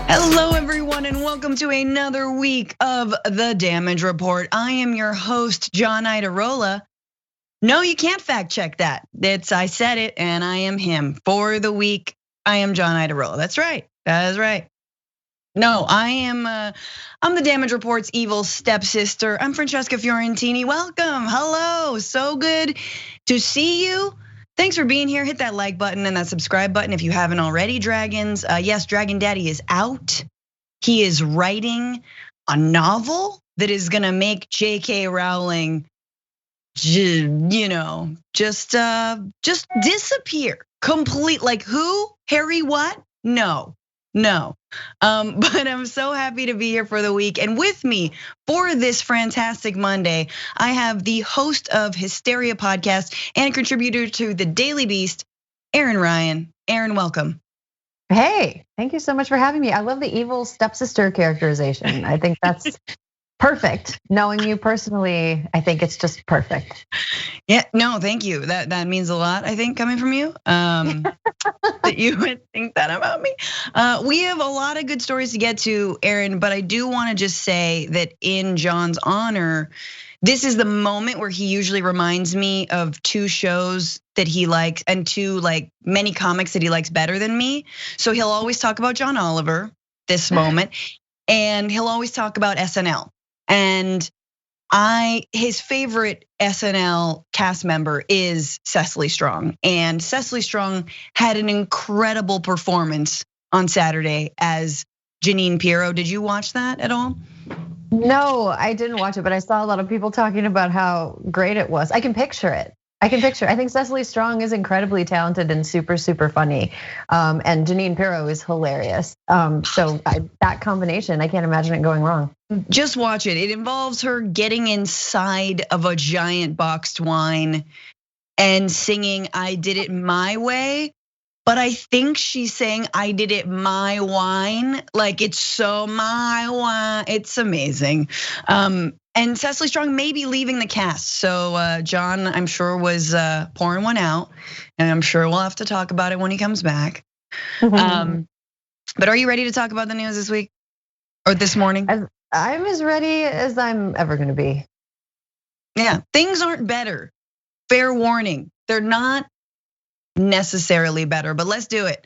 Hello, everyone, and welcome to another week of The Damage Report. I am your host, John Idarola. No, you can't fact check that. I said it, and I am him. For the week, I am John Idarola. That's right. That is right. No, I'm the Damage Report's evil stepsister. I'm Francesca Fiorentini. Welcome. Hello. So good to see you. Thanks for being here. Hit that like button and that subscribe button if you haven't already, Dragons. Yes, Dragon Daddy is out. He is writing a novel that is gonna make J.K. Rowling, just disappear. Complete, like who? Harry what? No. But I'm so happy to be here for the week. And with me for this fantastic Monday, I have the host of Hysteria Podcast and a contributor to The Daily Beast, Erin Ryan. Erin, welcome. Hey, thank you so much for having me. I love the evil stepsister characterization. I think that's perfect. Knowing you personally, I think it's just perfect. Yeah, no, thank you. That means a lot, I think, coming from you. That you would think that about me. We have a lot of good stories to get to, Erin, but I do want to just say that in John's honor, this is the moment where he usually reminds me of two shows that he likes and two like many comics that he likes better than me. So he'll always talk about John Oliver this moment, and he'll always talk about SNL. And his favorite SNL cast member is Cecily Strong. And Cecily Strong had an incredible performance on Saturday as Janine Pirro. Did you watch that at all? No, I didn't watch it, but I saw a lot of people talking about how great it was. I can picture it. I think Cecily Strong is incredibly talented and super, super funny. And Janine Pirro is hilarious. So that combination, I can't imagine it going wrong. Just watch it. It involves her getting inside of a giant boxed wine and singing, "I did it my way." But I think she's saying, "I did it my wine." Like it's so my wine. It's amazing. And Cecily Strong may be leaving the cast. So John, I'm sure, was pouring one out. And I'm sure we'll have to talk about it when he comes back. But are you ready to talk about the news this week or this morning? I'm as ready as I'm ever gonna be. Yeah, things aren't better. Fair warning, they're not necessarily better, but let's do it.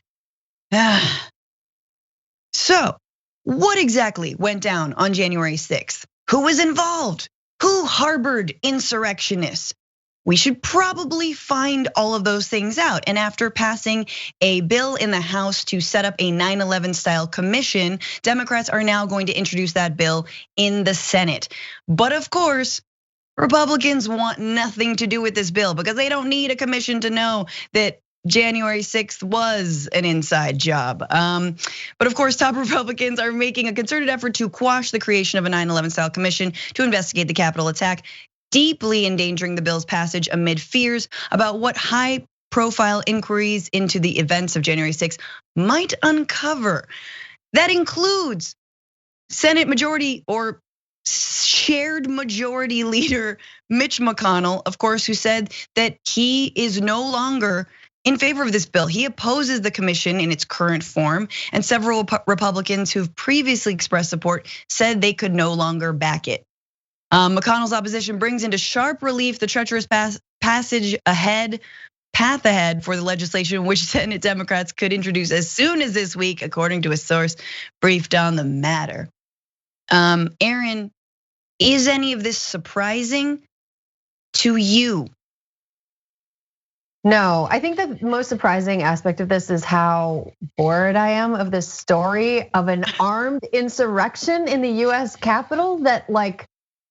So, what exactly went down on January 6th? Who was involved? Who harbored insurrectionists? We should probably find all of those things out. And after passing a bill in the House to set up a 9/11 style commission, Democrats are now going to introduce that bill in the Senate. But of course, Republicans want nothing to do with this bill because they don't need a commission to know that January 6th was an inside job. But of course, top Republicans are making a concerted effort to quash the creation of a 9/11 style commission to investigate the Capitol attack, deeply endangering the bill's passage amid fears about what high profile inquiries into the events of January 6th might uncover. That includes Senate Majority or shared majority leader Mitch McConnell, of course, who said that he is no longer in favor of this bill. He opposes the commission in its current form, and several Republicans who've previously expressed support said they could no longer back it. McConnell's opposition brings into sharp relief the treacherous path ahead for the legislation, which Senate Democrats could introduce as soon as this week, according to a source briefed on the matter. Erin, is any of this surprising to you? No, I think the most surprising aspect of this is how bored I am of this story of an armed insurrection in the US Capitol that like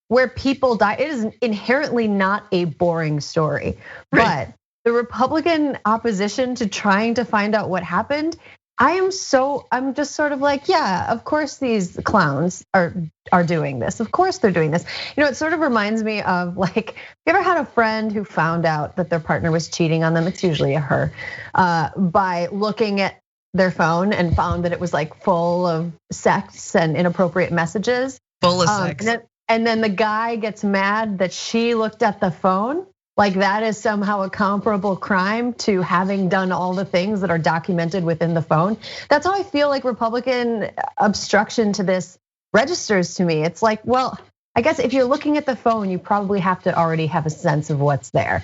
where people die. It is inherently not a boring story, right. But the Republican opposition to trying to find out what happened, I'm just sort of like, yeah, of course these clowns are doing this. Of course they're doing this. You know, it sort of reminds me of like, you ever had a friend who found out that their partner was cheating on them? It's usually a her, by looking at their phone and found that it was like full of sex and inappropriate messages. Full of sex. And then the guy gets mad that she looked at the phone. like that is somehow a comparable crime to having done all the things that are documented within the phone. That's how I feel like Republican obstruction to this registers to me. It's like, well, I guess if you're looking at the phone, you probably have to already have a sense of what's there.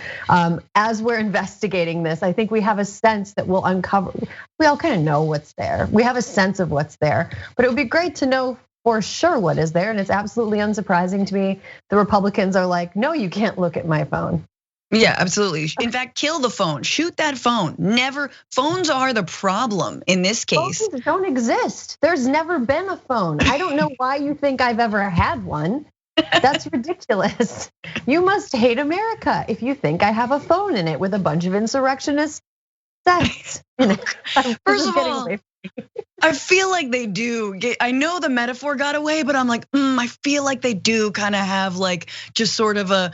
As we're investigating this, I think we have a sense that we'll uncover, we all kind of know what's there. We have a sense of what's there, but it would be great to know for sure what is there. And it's absolutely unsurprising to me. The Republicans are like, no, you can't look at my phone. Yeah, absolutely. In fact, kill the phone, shoot that phone. Never, phones are the problem in this case. Phones don't exist. There's never been a phone. I don't know why you think I've ever had one. That's ridiculous. You must hate America if you think I have a phone in it with a bunch of insurrectionists. That's, First of all, I feel like they do. I know the metaphor got away, but I'm like, I feel like they do kind of have like just sort of a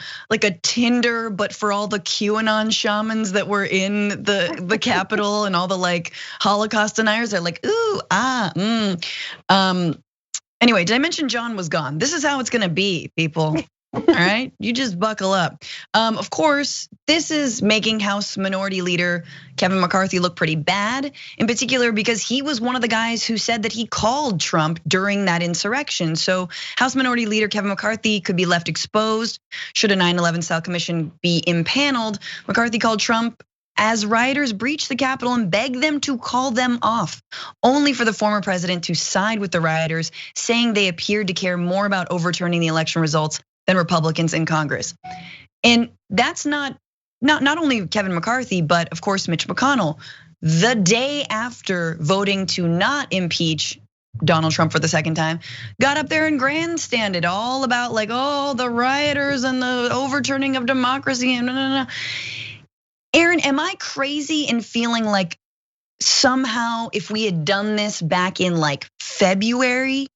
Tinder, but for all the QAnon shamans that were in the Capitol and all the like Holocaust deniers. They're like, Anyway, did I mention John was gone? This is how it's gonna be, people. All right, you just buckle up. Of course, this is making House Minority Leader Kevin McCarthy look pretty bad, in particular because he was one of the guys who said that he called Trump during that insurrection. So House Minority Leader Kevin McCarthy could be left exposed should a 9/11 style commission be impaneled. McCarthy called Trump as rioters breached the Capitol and begged them to call them off, only for the former president to side with the rioters, saying they appeared to care more about overturning the election results than Republicans in Congress. And that's not only Kevin McCarthy, but of course Mitch McConnell. The day after voting to not impeach Donald Trump for the second time, got up there and grandstanded all about like, the rioters and the overturning of democracy and no. Erin, am I crazy in feeling like somehow if we had done this back in like February,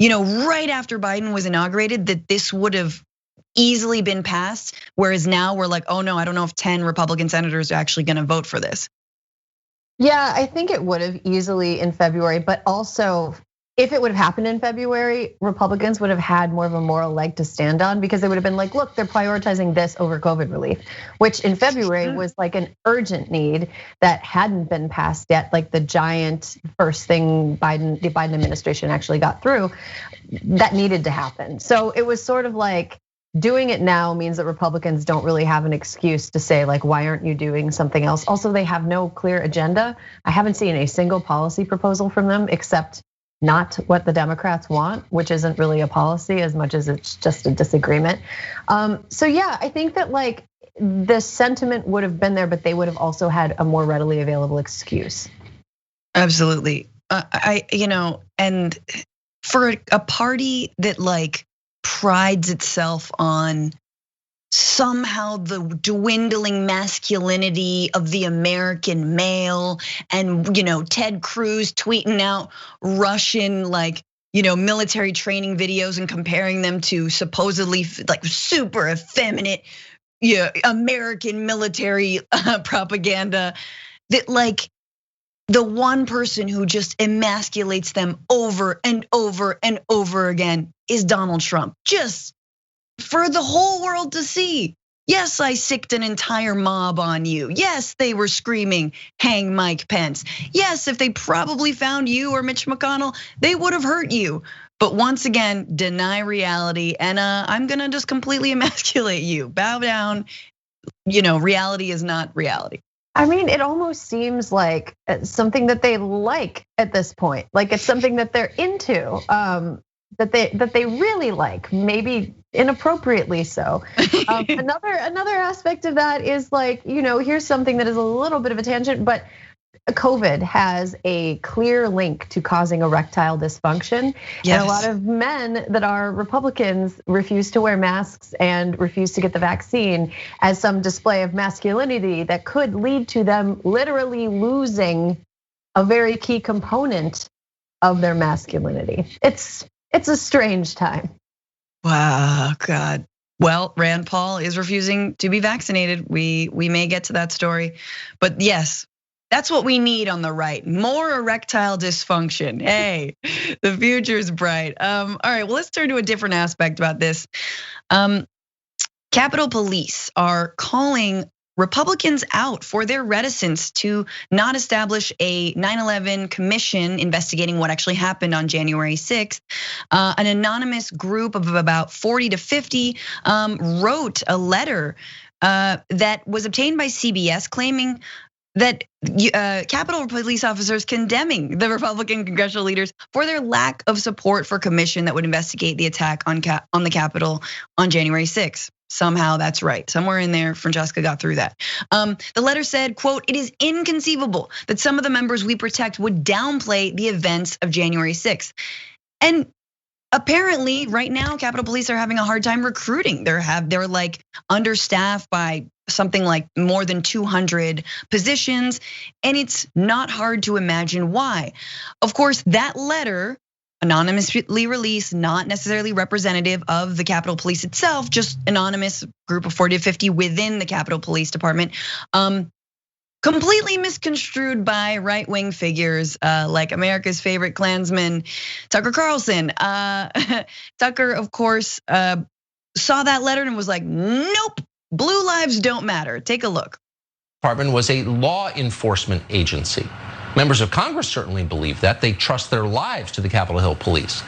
right after Biden was inaugurated, that this would have easily been passed? Whereas now we're like, oh no, I don't know if 10 Republican senators are actually gonna vote for this. Yeah, I think it would have easily in February, but also if it would have happened in February, Republicans would have had more of a moral leg to stand on because they would have been like, look, they're prioritizing this over COVID relief, which in February was like an urgent need that hadn't been passed yet, like the giant first thing the Biden administration actually got through that needed to happen. So it was sort of like doing it now means that Republicans don't really have an excuse to say like, why aren't you doing something else? Also, they have no clear agenda. I haven't seen a single policy proposal from them except not what the Democrats want, which isn't really a policy as much as it's just a disagreement. So yeah, I think that like the sentiment would have been there, but they would have also had a more readily available excuse. Absolutely, and for a party that like prides itself on somehow the dwindling masculinity of the American male, and Ted Cruz tweeting out Russian military training videos and comparing them to supposedly like super effeminate American military propaganda, that like the one person who just emasculates them over and over and over again is Donald Trump. Just for the whole world to see. Yes, I sicked an entire mob on you. Yes, they were screaming, hang Mike Pence. Yes, if they probably found you or Mitch McConnell, they would have hurt you. But once again, deny reality, and I'm gonna just completely emasculate you. Bow down, reality is not reality. I mean, it almost seems like something that they like at this point. Like it's something that they're into, that they really like, maybe inappropriately so. Another aspect of that is like, here's something that is a little bit of a tangent, but COVID has a clear link to causing erectile dysfunction. Yes. And a lot of men that are Republicans refuse to wear masks and refuse to get the vaccine as some display of masculinity that could lead to them literally losing a very key component of their masculinity. It's a strange time. Wow, God. Well, Rand Paul is refusing to be vaccinated. We may get to that story, but yes, that's what we need on the right. More erectile dysfunction. Hey, the future's bright. All right, well, let's turn to a different aspect about this. Capitol Police are calling Republicans out for their reticence to not establish a 9/11 commission investigating what actually happened on January 6th. An anonymous group of about 40 to 50 wrote a letter that was obtained by CBS claiming that Capitol Police officers condemning the Republican congressional leaders for their lack of support for a commission that would investigate the attack on the Capitol on January 6th. Somehow that's right. Somewhere in there, Francesca got through that. The letter said, quote, "It is inconceivable that some of the members we protect would downplay the events of January 6th. And apparently right now, Capitol Police are having a hard time recruiting. They're like understaffed by something like more than 200 positions. And it's not hard to imagine why. Of course, that letter, anonymously released, not necessarily representative of the Capitol Police itself, just anonymous group of 40 to 50 within the Capitol Police Department. Completely misconstrued by right-wing figures like America's favorite Klansman, Tucker Carlson. Tucker, of course, saw that letter and was like, nope, blue lives don't matter. Take a look. Department was a law enforcement agency. Members of Congress certainly believe that. They trust their lives to the Capitol Hill Police.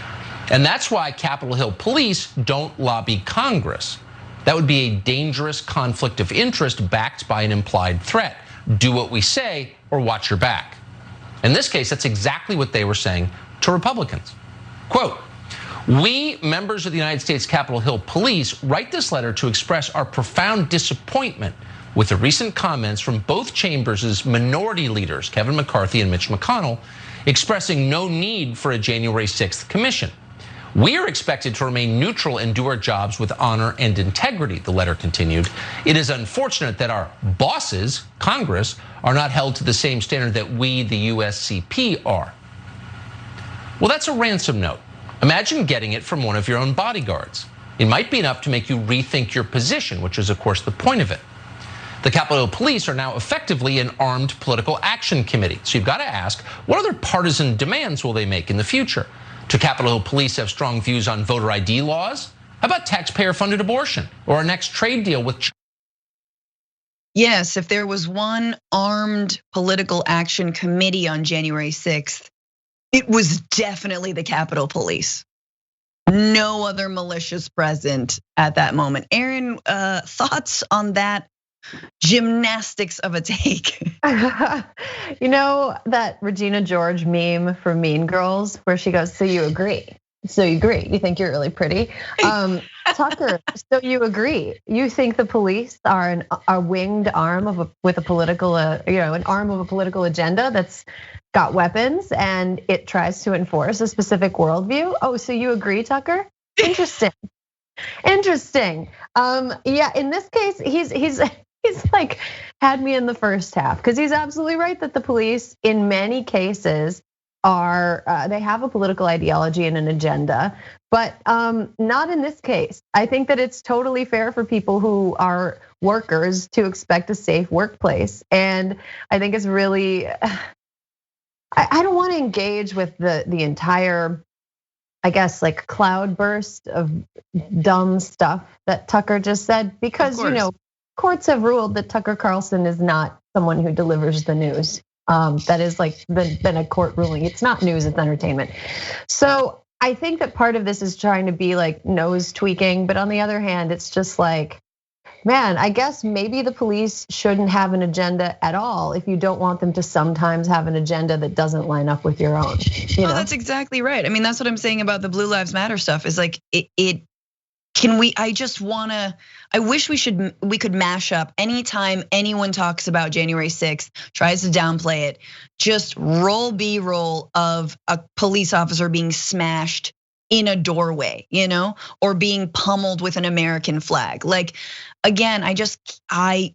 And that's why Capitol Hill Police don't lobby Congress. That would be a dangerous conflict of interest backed by an implied threat. Do what we say or watch your back. In this case, that's exactly what they were saying to Republicans. Quote, "We, members of the United States Capitol Hill Police, write this letter to express our profound disappointment with the recent comments from both chambers' minority leaders, Kevin McCarthy and Mitch McConnell, expressing no need for a January 6th commission. We are expected to remain neutral and do our jobs with honor and integrity," the letter continued. "It is unfortunate that our bosses, Congress, are not held to the same standard that we, the USCP, are." Well, that's a ransom note. Imagine getting it from one of your own bodyguards. It might be enough to make you rethink your position, which is, of course, the point of it. The Capitol Hill Police are now effectively an armed political action committee. So you've got to ask, what other partisan demands will they make in the future? Do Capitol Hill Police have strong views on voter ID laws? How about taxpayer-funded abortion or our next trade deal with China? Yes, if there was one armed political action committee on January 6th, it was definitely the Capitol Police. No other militias present at that moment. Erin, thoughts on that gymnastics of a take? You know that Regina George meme from Mean Girls where she goes, "So you agree? So you agree? You think you're really pretty?" Tucker, so you agree? You think the police are a winged arm with a political, an arm of a political agenda that's got weapons and it tries to enforce a specific worldview? Oh, so you agree, Tucker? Interesting. Interesting. Yeah, in this case, he's like had me in the first half because he's absolutely right that the police in many cases are they have a political ideology and an agenda, but not in this case. I think that it's totally fair for people who are workers to expect a safe workplace, and I think it's really I don't want to engage with the entire, I guess, like cloudburst of dumb stuff that Tucker just said because courts have ruled that Tucker Carlson is not someone who delivers the news. That is like been a court ruling. It's not news, it's entertainment. So I think that part of this is trying to be like nose tweaking, but on the other hand, it's just like, man, I guess maybe the police shouldn't have an agenda at all if you don't want them to sometimes have an agenda that doesn't line up with your own. Well, that's exactly right. I mean, that's what I'm saying about the Blue Lives Matter stuff is like I wish we could mash up anytime anyone talks about January 6th, tries to downplay it, just roll B-roll of a police officer being smashed in a doorway, or being pummeled with an American flag. Like, again, the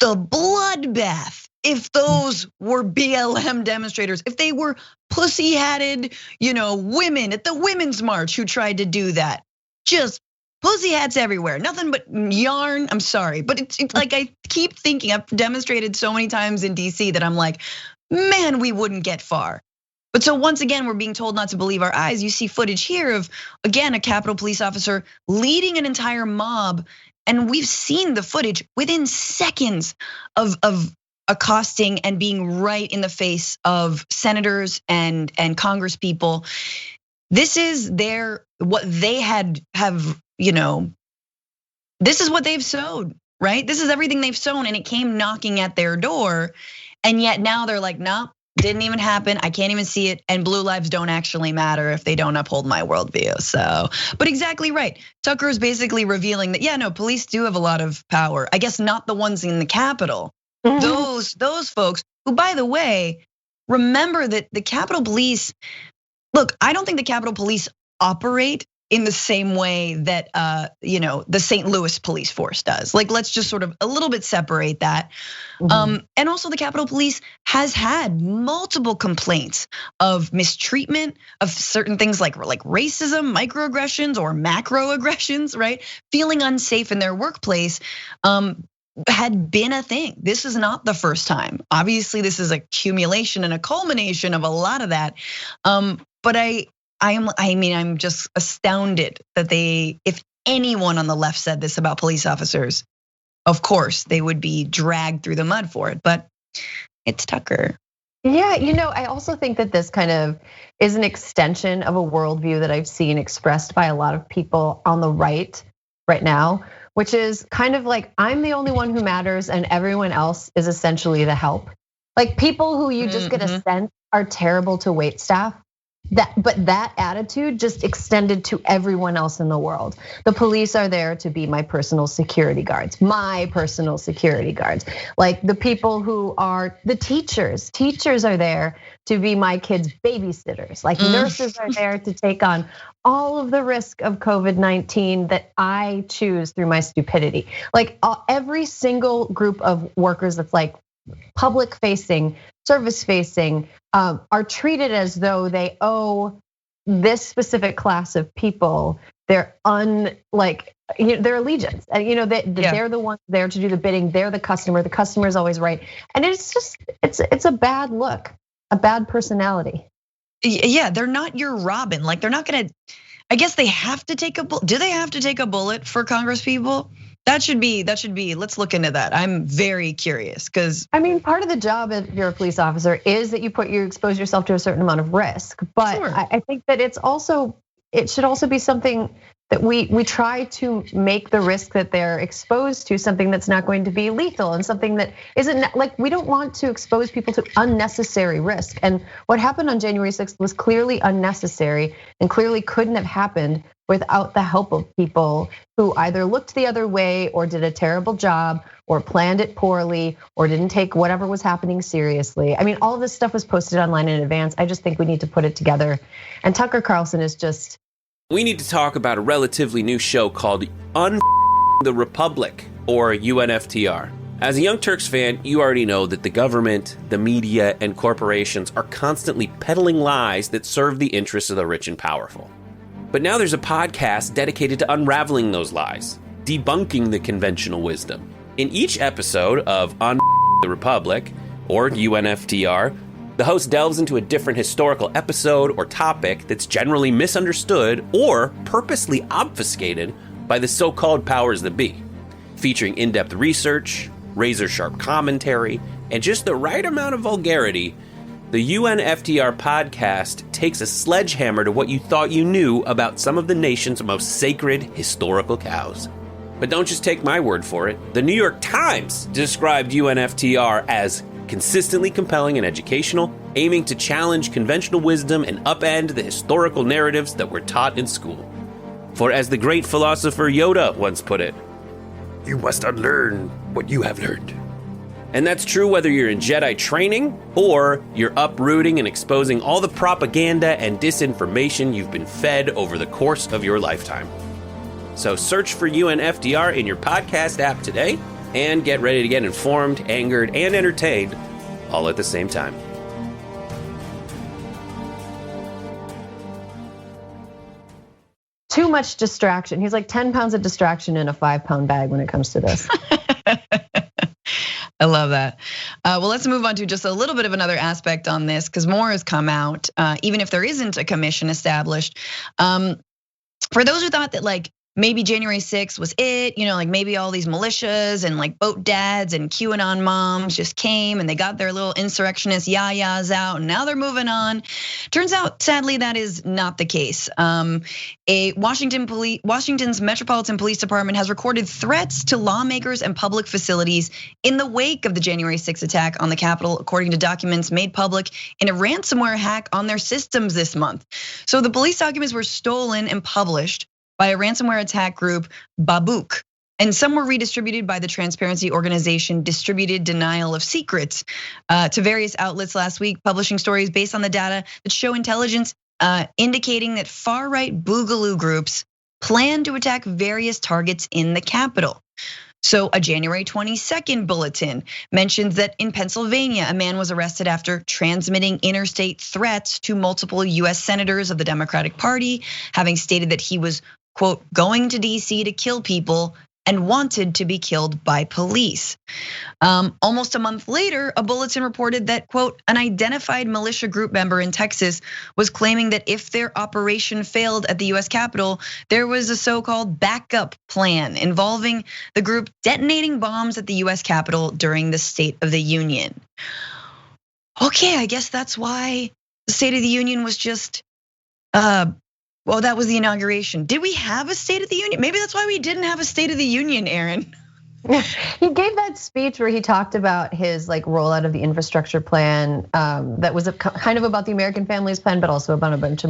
bloodbath, if those were BLM demonstrators, if they were pussy-hatted, women at the Women's March who tried to do that, just pussy hats everywhere, nothing but yarn. I'm sorry, but it's like I keep thinking, I've demonstrated so many times in DC that I'm like, man, we wouldn't get far. But so once again, we're being told not to believe our eyes. You see footage here of, again, a Capitol Police officer leading an entire mob And we've seen the footage within seconds of accosting and being right in the face of senators and Congress people. This is what they have, this is what they've sowed, right? This is everything they've sown, and it came knocking at their door. And yet now they're like, no, didn't even happen. I can't even see it. And blue lives don't actually matter if they don't uphold my worldview. So, but exactly right. Tucker is basically revealing that, yeah, no, police do have a lot of power. I guess not the ones in the Capitol. Those folks who, by the way, remember that the Capitol Police, look, I don't think the Capitol Police operate in the same way that the St. Louis police force does. Like, let's just sort of a little bit separate that. And also the Capitol Police has had multiple complaints of mistreatment, of certain things like racism, microaggressions or macroaggressions, right? Feeling unsafe in their workplace had been a thing. This is not the first time. Obviously, this is a accumulation and a culmination of a lot of that. But I'm just astounded that if anyone on the left said this about police officers, of course they would be dragged through the mud for it, but it's Tucker. Yeah, I also think that this kind of is an extension of a worldview that I've seen expressed by a lot of people on the right now, which is kind of like, I'm the only one who matters and everyone else is essentially the help. Like people who you just get a sense are terrible to wait staff. But that attitude just extended to everyone else in the world. The police are there to be my personal security guards, Like the people who are the teachers are there to be my kids' babysitters. Like nurses are there to take on all of the risk of COVID-19 that I choose through my stupidity. Like every single group of workers that's like public facing, service facing, are treated as though they owe this specific class of people their their allegiance. And they're the ones there to do the bidding. They're the customer. The customer is always right. And it's a bad look, a bad personality. Yeah, they're not your Robin. Like they're not gonna. I guess they have to take a bullet. Do they have to take a bullet for Congress people? That should be, let's look into that. I'm very curious because part of the job if you're a police officer is that you expose yourself to a certain amount of risk. But sure. I think that it should also be something that we try to make the risk that they're exposed to something that's not going to be lethal and something that isn't like, we don't want to expose people to unnecessary risk. And what happened on January 6th was clearly unnecessary and clearly couldn't have happened without the help of people who either looked the other way or did a terrible job or planned it poorly or didn't take whatever was happening seriously. All of this stuff was posted online in advance. I just think we need to put it together. And Tucker Carlson is just. We need to talk about a relatively new show called the Republic, or UNFTR. As a Young Turks fan, you already know that the government, the media, and corporations are constantly peddling lies that serve the interests of the rich and powerful. But now there's a podcast dedicated to unraveling those lies, debunking the conventional wisdom. In each episode of the Republic, or UNFTR, the host delves into a different historical episode or topic that's generally misunderstood or purposely obfuscated by the so-called powers that be, featuring in-depth research, razor-sharp commentary, and just the right amount of vulgarity. The UNFTR podcast takes a sledgehammer to what you thought you knew about some of the nation's most sacred historical cows. But don't just take my word for it. The New York Times described UNFTR as consistently compelling and educational, aiming to challenge conventional wisdom and upend the historical narratives that were taught in school. For as the great philosopher Yoda once put it, you must unlearn what you have learned. And that's true whether you're in Jedi training or you're uprooting and exposing all the propaganda and disinformation you've been fed over the course of your lifetime. So search for UNFTR in your podcast app today and get ready to get informed, angered, and entertained all at the same time. Too much distraction. He's like 10 pounds of distraction in a 5-pound bag when it comes to this. I love that. Well, let's move on to just a little bit of another aspect on this because more has come out, even if there isn't a commission established. For those who thought that maybe January 6th was it, like maybe all these militias and like boat dads and QAnon moms just came and they got their little insurrectionist yayas out and now they're moving on. Turns out, sadly, that is not the case. Washington's Metropolitan Police Department has recorded threats to lawmakers and public facilities in the wake of the January 6th attack on the Capitol, according to documents made public in a ransomware hack on their systems this month. So the police documents were stolen and published by a ransomware attack group, Babook. And some were redistributed by the transparency organization Distributed Denial of Secrets to various outlets last week, publishing stories based on the data that show intelligence indicating that far-right boogaloo groups plan to attack various targets in the Capitol. So a January 22nd bulletin mentions that in Pennsylvania, a man was arrested after transmitting interstate threats to multiple US senators of the Democratic Party, having stated that he was, quote, going to DC to kill people and wanted to be killed by police. Almost a month later, a bulletin reported that, quote, an identified militia group member in Texas was claiming that if their operation failed at the US Capitol, there was a so-called backup plan involving the group detonating bombs at the US Capitol during the State of the Union. Okay, I guess that's why the State of the Union was just, well, that was the inauguration. Did we have a State of the Union? Maybe that's why we didn't have a State of the Union, Erin. He gave that speech where he talked about his like rollout of the infrastructure plan that was kind of about the American Families Plan, but also about a bunch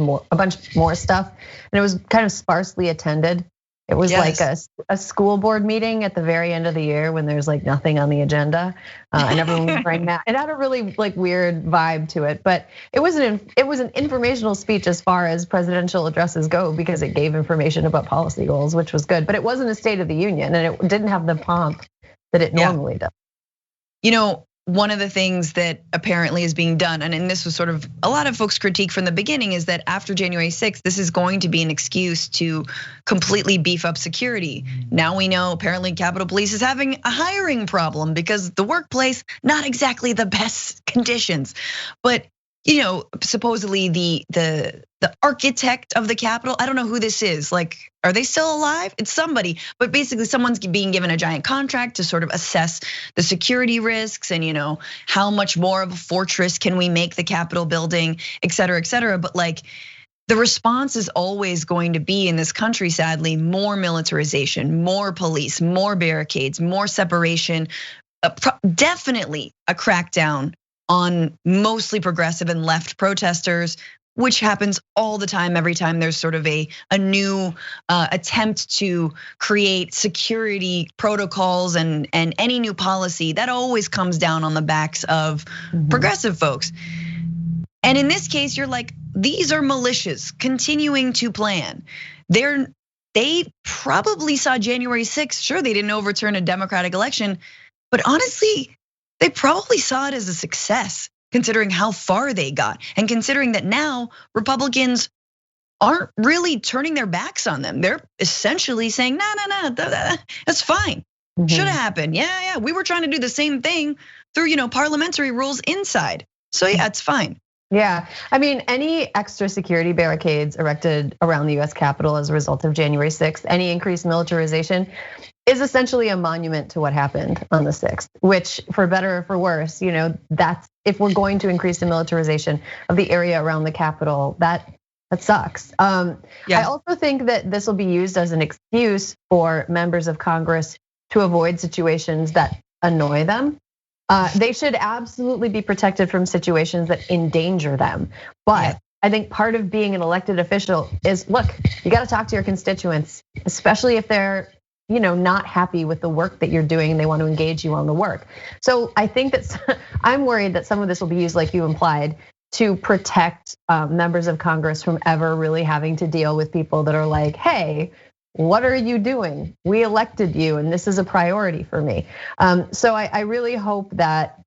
more stuff. And it was kind of sparsely attended. It was like a school board meeting at the very end of the year when there's like nothing on the agenda, and everyone was wearing that. It had a really like weird vibe to it, but it was an informational speech as far as presidential addresses go because it gave information about policy goals, which was good. But it wasn't a State of the Union, and it didn't have the pomp that it normally does. One of the things that apparently is being done, and this was sort of a lot of folks' critique from the beginning, is that after January 6th, this is going to be an excuse to completely beef up security. Now we know apparently Capitol Police is having a hiring problem because the workplace, not exactly the best conditions. But supposedly the architect of the Capitol, I don't know who this is. Like, are they still alive? It's somebody, but basically someone's being given a giant contract to sort of assess the security risks and how much more of a fortress can we make the Capitol building, et cetera, et cetera. But like, the response is always going to be in this country, sadly, more militarization, more police, more barricades, more separation, definitely a crackdown on mostly progressive and left protesters, which happens all the time, every time there's sort of a new attempt to create security protocols and any new policy that always comes down on the backs of progressive folks. And in this case, you're like, these are militias continuing to plan. They probably saw January 6th. Sure, they didn't overturn a Democratic election, but honestly, they probably saw it as a success, considering how far they got and considering that now Republicans aren't really turning their backs on them. They're essentially saying, no, that's fine. Should have happened. Yeah, we were trying to do the same thing through parliamentary rules inside. So yeah, it's fine. Yeah, I mean, any extra security barricades erected around the US Capitol as a result of January 6th, any increased militarization is essentially a monument to what happened on the 6th, which for better or for worse, that's if we're going to increase the militarization of the area around the Capitol, that sucks. I also think that this will be used as an excuse for members of Congress to avoid situations that annoy them. They should absolutely be protected from situations that endanger them. But I think part of being an elected official is, look, you got to talk to your constituents, especially if they're not happy with the work that you're doing and they want to engage you on the work. So I think that I'm worried that some of this will be used, like you implied, to protect members of Congress from ever really having to deal with people that are like, hey, what are you doing? We elected you and this is a priority for me. So I really hope that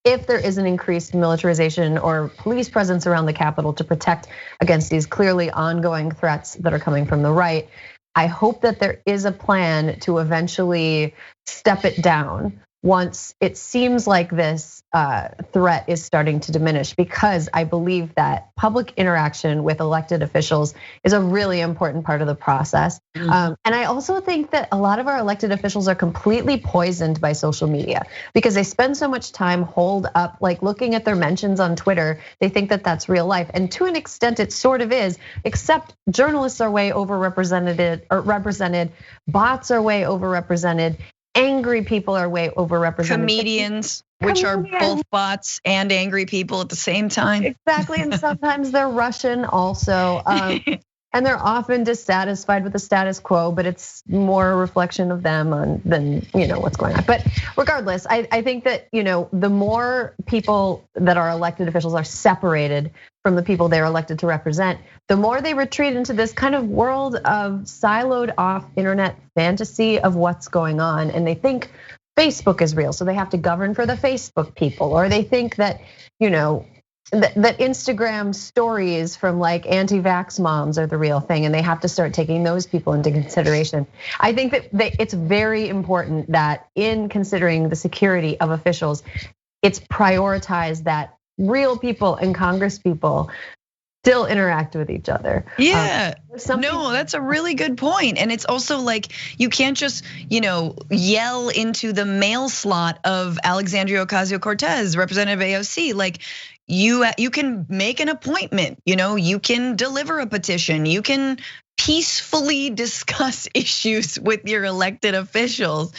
if there is an increased militarization or police presence around the Capitol to protect against these clearly ongoing threats that are coming from the right, I hope that there is a plan to eventually step it down once it seems like this threat is starting to diminish, because I believe that public interaction with elected officials is a really important part of the process. And I also think that a lot of our elected officials are completely poisoned by social media because they spend so much time holed up, like looking at their mentions on Twitter. They think that that's real life. And to an extent, it sort of is, except journalists are way overrepresented, bots are way overrepresented. Angry people are way overrepresented. Comedians, which are both bots and angry people at the same time. Exactly, and sometimes they're Russian also. And they're often dissatisfied with the status quo, but it's more a reflection of them than what's going on. But regardless, I think that the more people that are elected officials are separated from the people they're elected to represent, the more they retreat into this kind of world of siloed off internet fantasy of what's going on. And they think Facebook is real, so they have to govern for the Facebook people, or they think that that Instagram stories from like anti-vax moms are the real thing, and they have to start taking those people into consideration. I think that it's very important that in considering the security of officials, it's prioritized that real people and Congress people still interact with each other. Yeah, no, that's a really good point. And it's also like, you can't just, yell into the mail slot of Alexandria Ocasio-Cortez, Representative AOC. Like, you can make an appointment, you can deliver a petition, you can peacefully discuss issues with your elected officials.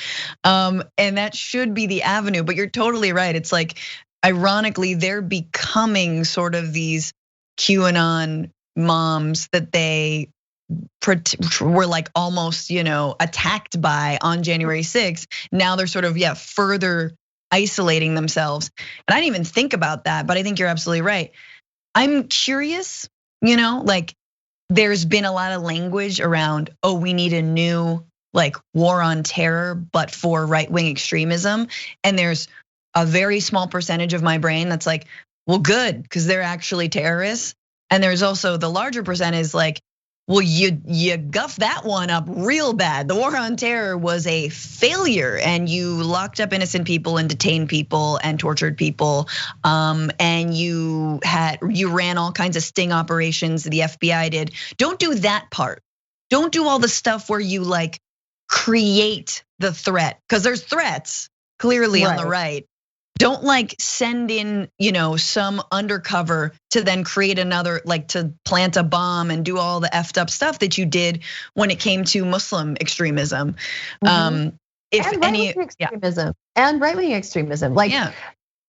And that should be the avenue, but you're totally right. It's like, ironically, they're becoming sort of these QAnon moms that they were like almost, attacked by on January 6th. Now they're sort of, further isolating themselves. And I didn't even think about that, but I think you're absolutely right. I'm curious, like there's been a lot of language around, we need a new like war on terror, but for right-wing extremism. And there's a very small percentage of my brain that's like, well, good, because they're actually terrorists. And there's also the larger percent is like, well, you guffed that one up real bad. The war on terror was a failure, and you locked up innocent people and detained people and tortured people. And you ran all kinds of sting operations the FBI did. Don't do that part. Don't do all the stuff where you like create the threat, because there's threats clearly on the right. Don't like send in, some undercover to then create another, like to plant a bomb and do all the effed up stuff that you did when it came to Muslim extremism. If and any extremism and right-wing extremism, like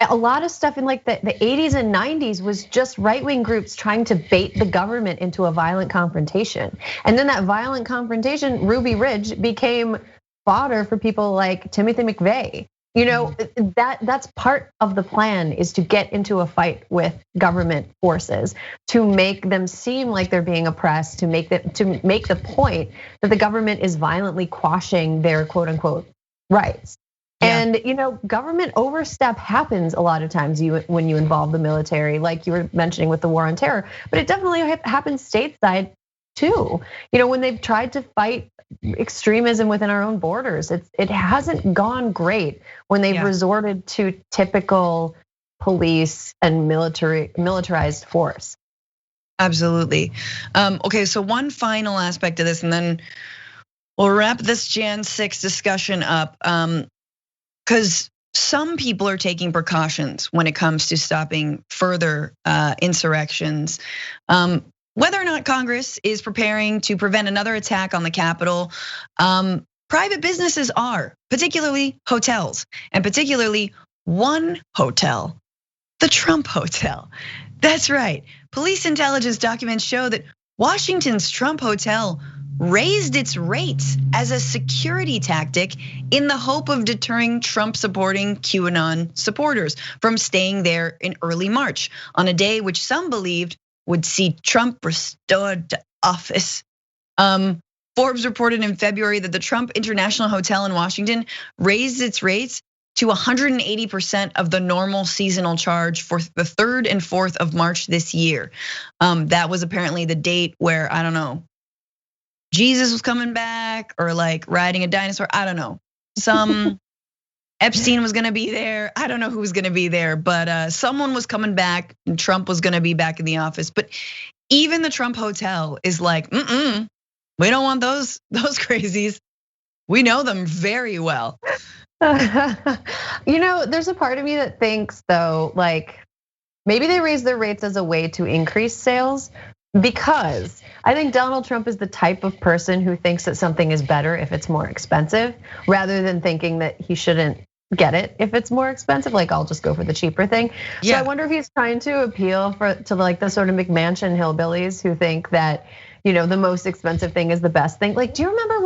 a lot of stuff in like the 80s and 90s was just right-wing groups trying to bait the government into a violent confrontation. And then that violent confrontation, Ruby Ridge, became fodder for people like Timothy McVeigh. That's part of the plan, is to get into a fight with government forces, to make them seem like they're being oppressed, to make the point that the government is violently quashing their quote unquote rights. And government overstep happens a lot of times when you involve the military, like you were mentioning with the war on terror, but it definitely happens stateside too. When they've tried to fight extremism within our own borders, it hasn't gone great when they've resorted to typical police and militarized force. Absolutely. Okay, so one final aspect of this, and then we'll wrap this Jan 6 discussion up. Because some people are taking precautions when it comes to stopping further insurrections. Whether or not Congress is preparing to prevent another attack on the Capitol, private businesses are, particularly hotels, and particularly one hotel, the Trump Hotel. That's right. Police intelligence documents show that Washington's Trump Hotel raised its rates as a security tactic in the hope of deterring Trump-supporting QAnon supporters from staying there in early March, on a day which some believed would see Trump restored to office. Forbes reported in February that the Trump International Hotel in Washington raised its rates to 180% of the normal seasonal charge for the 3rd and 4th of March this year. That was apparently the date where, I don't know, Jesus was coming back, or like riding a dinosaur, I don't know. Some Epstein was gonna be there. I don't know who was gonna be there, but someone was coming back and Trump was gonna be back in the office. But even the Trump Hotel is like, we don't want those crazies. We know them very well. There's a part of me that thinks though, like maybe they raise their rates as a way to increase sales, because I think Donald Trump is the type of person who thinks that something is better if it's more expensive, rather than thinking that he shouldn't get it if it's more expensive. Like, I'll just go for the cheaper thing. Yeah. So I wonder if he's trying to appeal to like the sort of McMansion hillbillies who think that, the most expensive thing is the best thing. Like, do you remember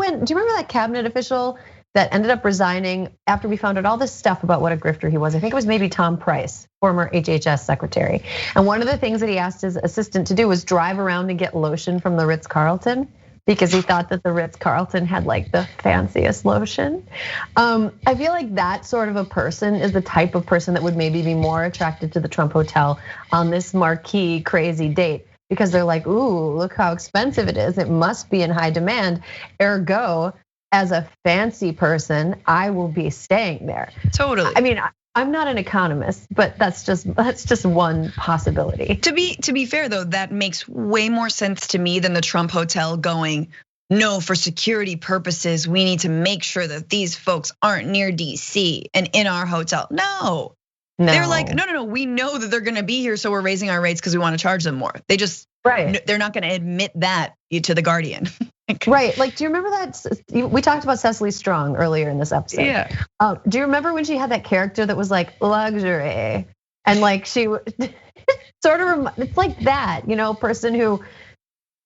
that cabinet official that ended up resigning after we found out all this stuff about what a grifter he was? I think it was maybe Tom Price, former HHS secretary. And one of the things that he asked his assistant to do was drive around and get lotion from the Ritz-Carlton, because he thought that the Ritz-Carlton had like the fanciest lotion. I feel like that sort of a person is the type of person that would maybe be more attracted to the Trump Hotel on this marquee crazy date, because they're like, ooh, look how expensive it is. It must be in high demand. Ergo, as a fancy person, I will be staying there. Totally. I mean, I'm not an economist, but that's just one possibility. To be fair though, that makes way more sense to me than the Trump Hotel going, no, for security purposes, we need to make sure that these folks aren't near DC and in our hotel. No. They're like, no, we know that they're gonna be here, so we're raising our rates because we want to charge them more. They just, they're not gonna admit that to the Guardian. Right, like, do you remember that? We talked about Cecily Strong earlier in this episode. Yeah. Do you remember when she had that character that was like luxury? And like she sort of, it's like that, person who,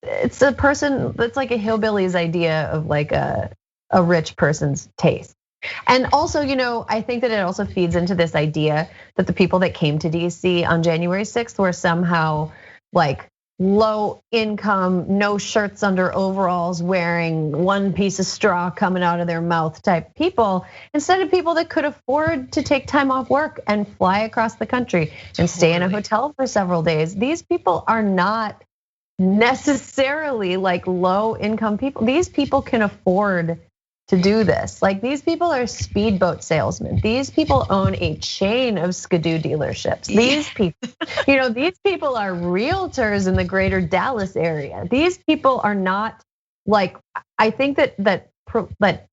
it's a person that's like a hillbilly's idea of like a rich person's taste. And also, I think that it also feeds into this idea that the people that came to DC on January 6th were somehow like low income, no shirts under overalls, wearing one piece of straw coming out of their mouth type people, instead of people that could afford to take time off work and fly across the country and stay in a hotel for several days. These people are not necessarily like low income people. These people can afford to do this. Like, these people are speedboat salesmen. These people own a chain of Skidoo dealerships. These people, these people are realtors in the greater Dallas area. These people are not like, I think that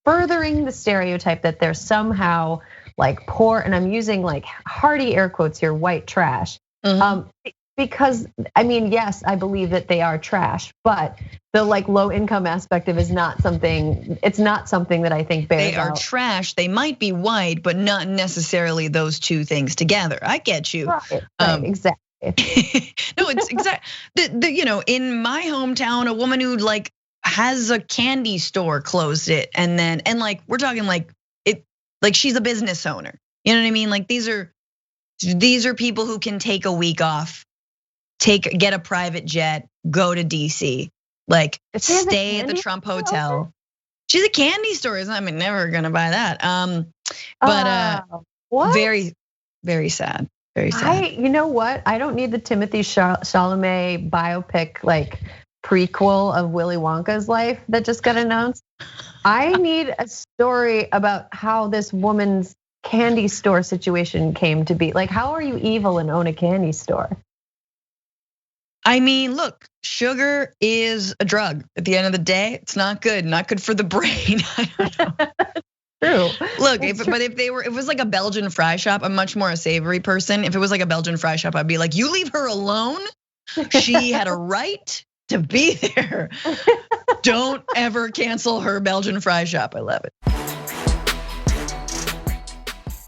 furthering the stereotype that they're somehow like poor, and I'm using like hearty air quotes here, white trash. Because I mean, yes, I believe that they are trash, but the like low income aspect of it is not something. It's not something that I think bears They are out. trash. They might be white, but not necessarily those two things together. I get you. Right, exactly. No, it's exactly. In my hometown, a woman who like has a candy store closed it, and like we're talking like it, like she's a business owner. You know what I mean? Like these are people who can take a week off. Get a private jet, go to DC, like stay at the Trump Hotel. She's a candy store, I'm never gonna buy that. But what? Very, very sad. Very sad. You know what? I don't need the Timothy Chalamet biopic like prequel of Willy Wonka's life that just got announced. I need a story about how this woman's candy store situation came to be. Like, how are you evil and own a candy store? I mean, look, sugar is a drug. At the end of the day, it's not good for the brain. I don't know. True. Look, if it was like a Belgian fry shop, I'm much more a savory person. If it was like a Belgian fry shop, I'd be like, you leave her alone. She had a right to be there. Don't ever cancel her Belgian fry shop. I love it.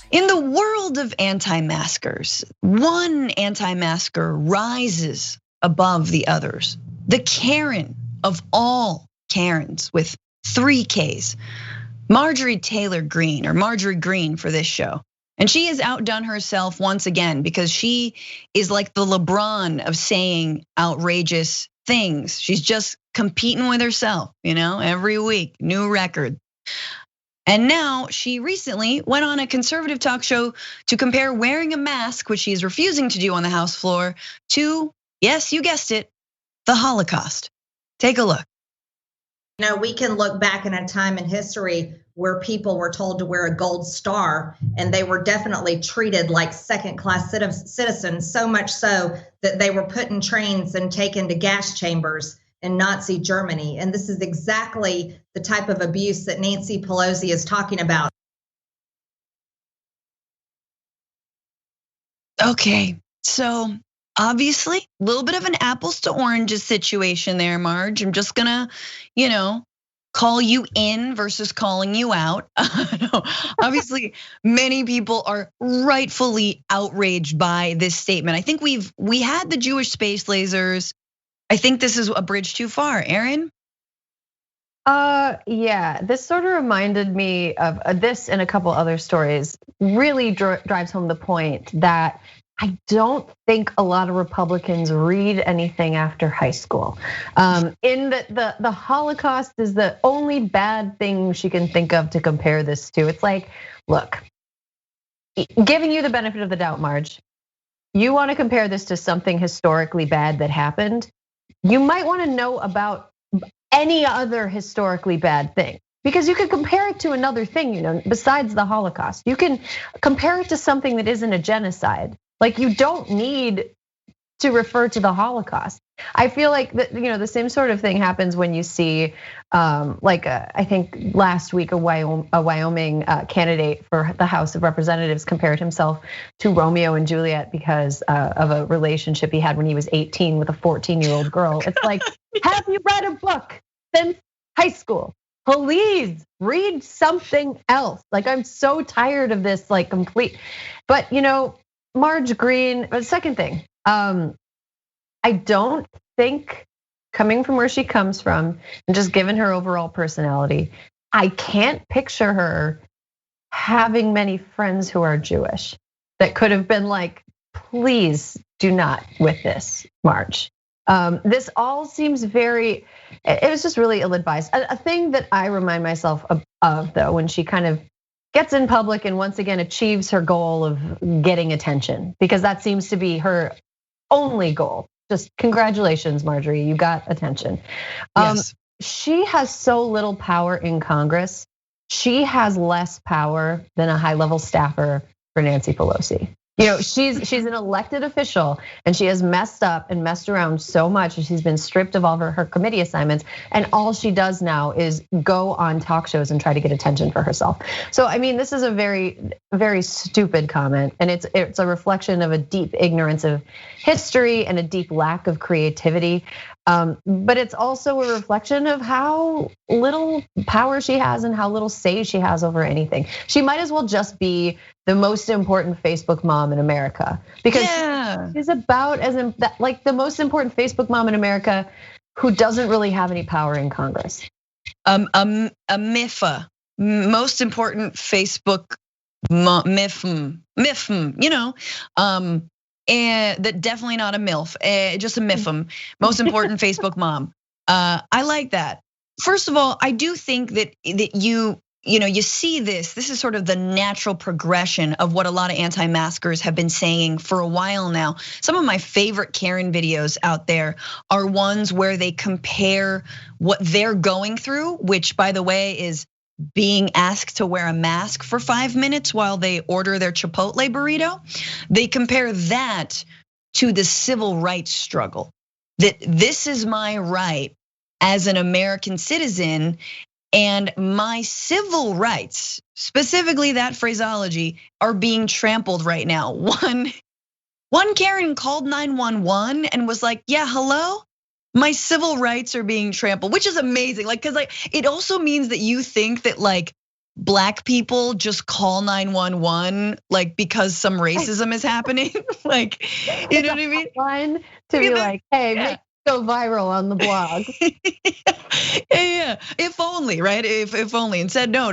In the world of anti-maskers, one anti-masker rises above the others. The Karen of all Karens with 3 Ks. Marjorie Greene for this show. And she has outdone herself once again because she is like the LeBron of saying outrageous things. She's just competing with herself, every week, new record. And now she recently went on a conservative talk show to compare wearing a mask, which she is refusing to do on the House floor, to, yes, you guessed it, the Holocaust. Take a look. You know, we can look back in a time in history where people were told to wear a gold star, and they were definitely treated like second-class citizens, so much so that they were put in trains and taken to gas chambers in Nazi Germany. And this is exactly the type of abuse that Nancy Pelosi is talking about. Okay, so obviously a little bit of an apples to oranges situation there, Marge. I'm just gonna, call you in versus calling you out. No, obviously, many people are rightfully outraged by this statement. I think we had the Jewish space lasers. I think this is a bridge too far, Erin. Yeah, this sort of reminded me of this and a couple other stories. Really drives home the point that I don't think a lot of Republicans read anything after high school. In the Holocaust is the only bad thing she can think of to compare this to. It's like, look, giving you the benefit of the doubt, Marge, you want to compare this to something historically bad that happened. You might want to know about any other historically bad thing, because you could compare it to another thing, besides the Holocaust. You can compare it to something that isn't a genocide. Like, you don't need to refer to the Holocaust. I feel like the same sort of thing happens when you see, I think last week a Wyoming candidate for the House of Representatives compared himself to Romeo and Juliet because of a relationship he had when he was 18 with a 14-year-old girl. It's like, have you read a book since high school? Please read something else. Like, I'm so tired of this, complete. But Marge Greene, the second thing, I don't think, coming from where she comes from and just given her overall personality, I can't picture her having many friends who are Jewish that could have been like, please do not with this, Marge. This all seems it was just really ill-advised. A thing that I remind myself of though, when she kind of gets in public and once again achieves her goal of getting attention, because that seems to be her only goal. Just congratulations, Marjorie, you got attention. Yes. She has so little power in Congress. She has less power than a high-level staffer for Nancy Pelosi. She's an elected official, and she has messed up and messed around so much, and she's been stripped of all of her committee assignments. And all she does now is go on talk shows and try to get attention for herself. So I mean, this is a very, very stupid comment, and it's a reflection of a deep ignorance of history and a deep lack of creativity. But it's also a reflection of how little power she has and how little say she has over anything. She might as well just be the most important Facebook mom in America, because she's about like the most important Facebook mom in America who doesn't really have any power in Congress. A MIFA, most important Facebook MIFM, and that definitely not a MILF, just a MIFM, most important Facebook mom. I like that. First of all, I do think that you see this is sort of the natural progression of what a lot of anti-maskers have been saying for a while now. Some of my favorite Karen videos out there are ones where they compare what they're going through, which by the way is being asked to wear a mask for 5 minutes while they order their Chipotle burrito. They compare that to the civil rights struggle. That this is my right as an American citizen, and my civil rights, specifically that phraseology, are being trampled right now. One Karen called 911 and was like, yeah, hello? My civil rights are being trampled, which is amazing. Cause it also means that you think that black people just call 911 because some racism is happening. You know what I mean? Line to be like, hey, make it go viral on the blog. Yeah, if only, right? If only. And said no.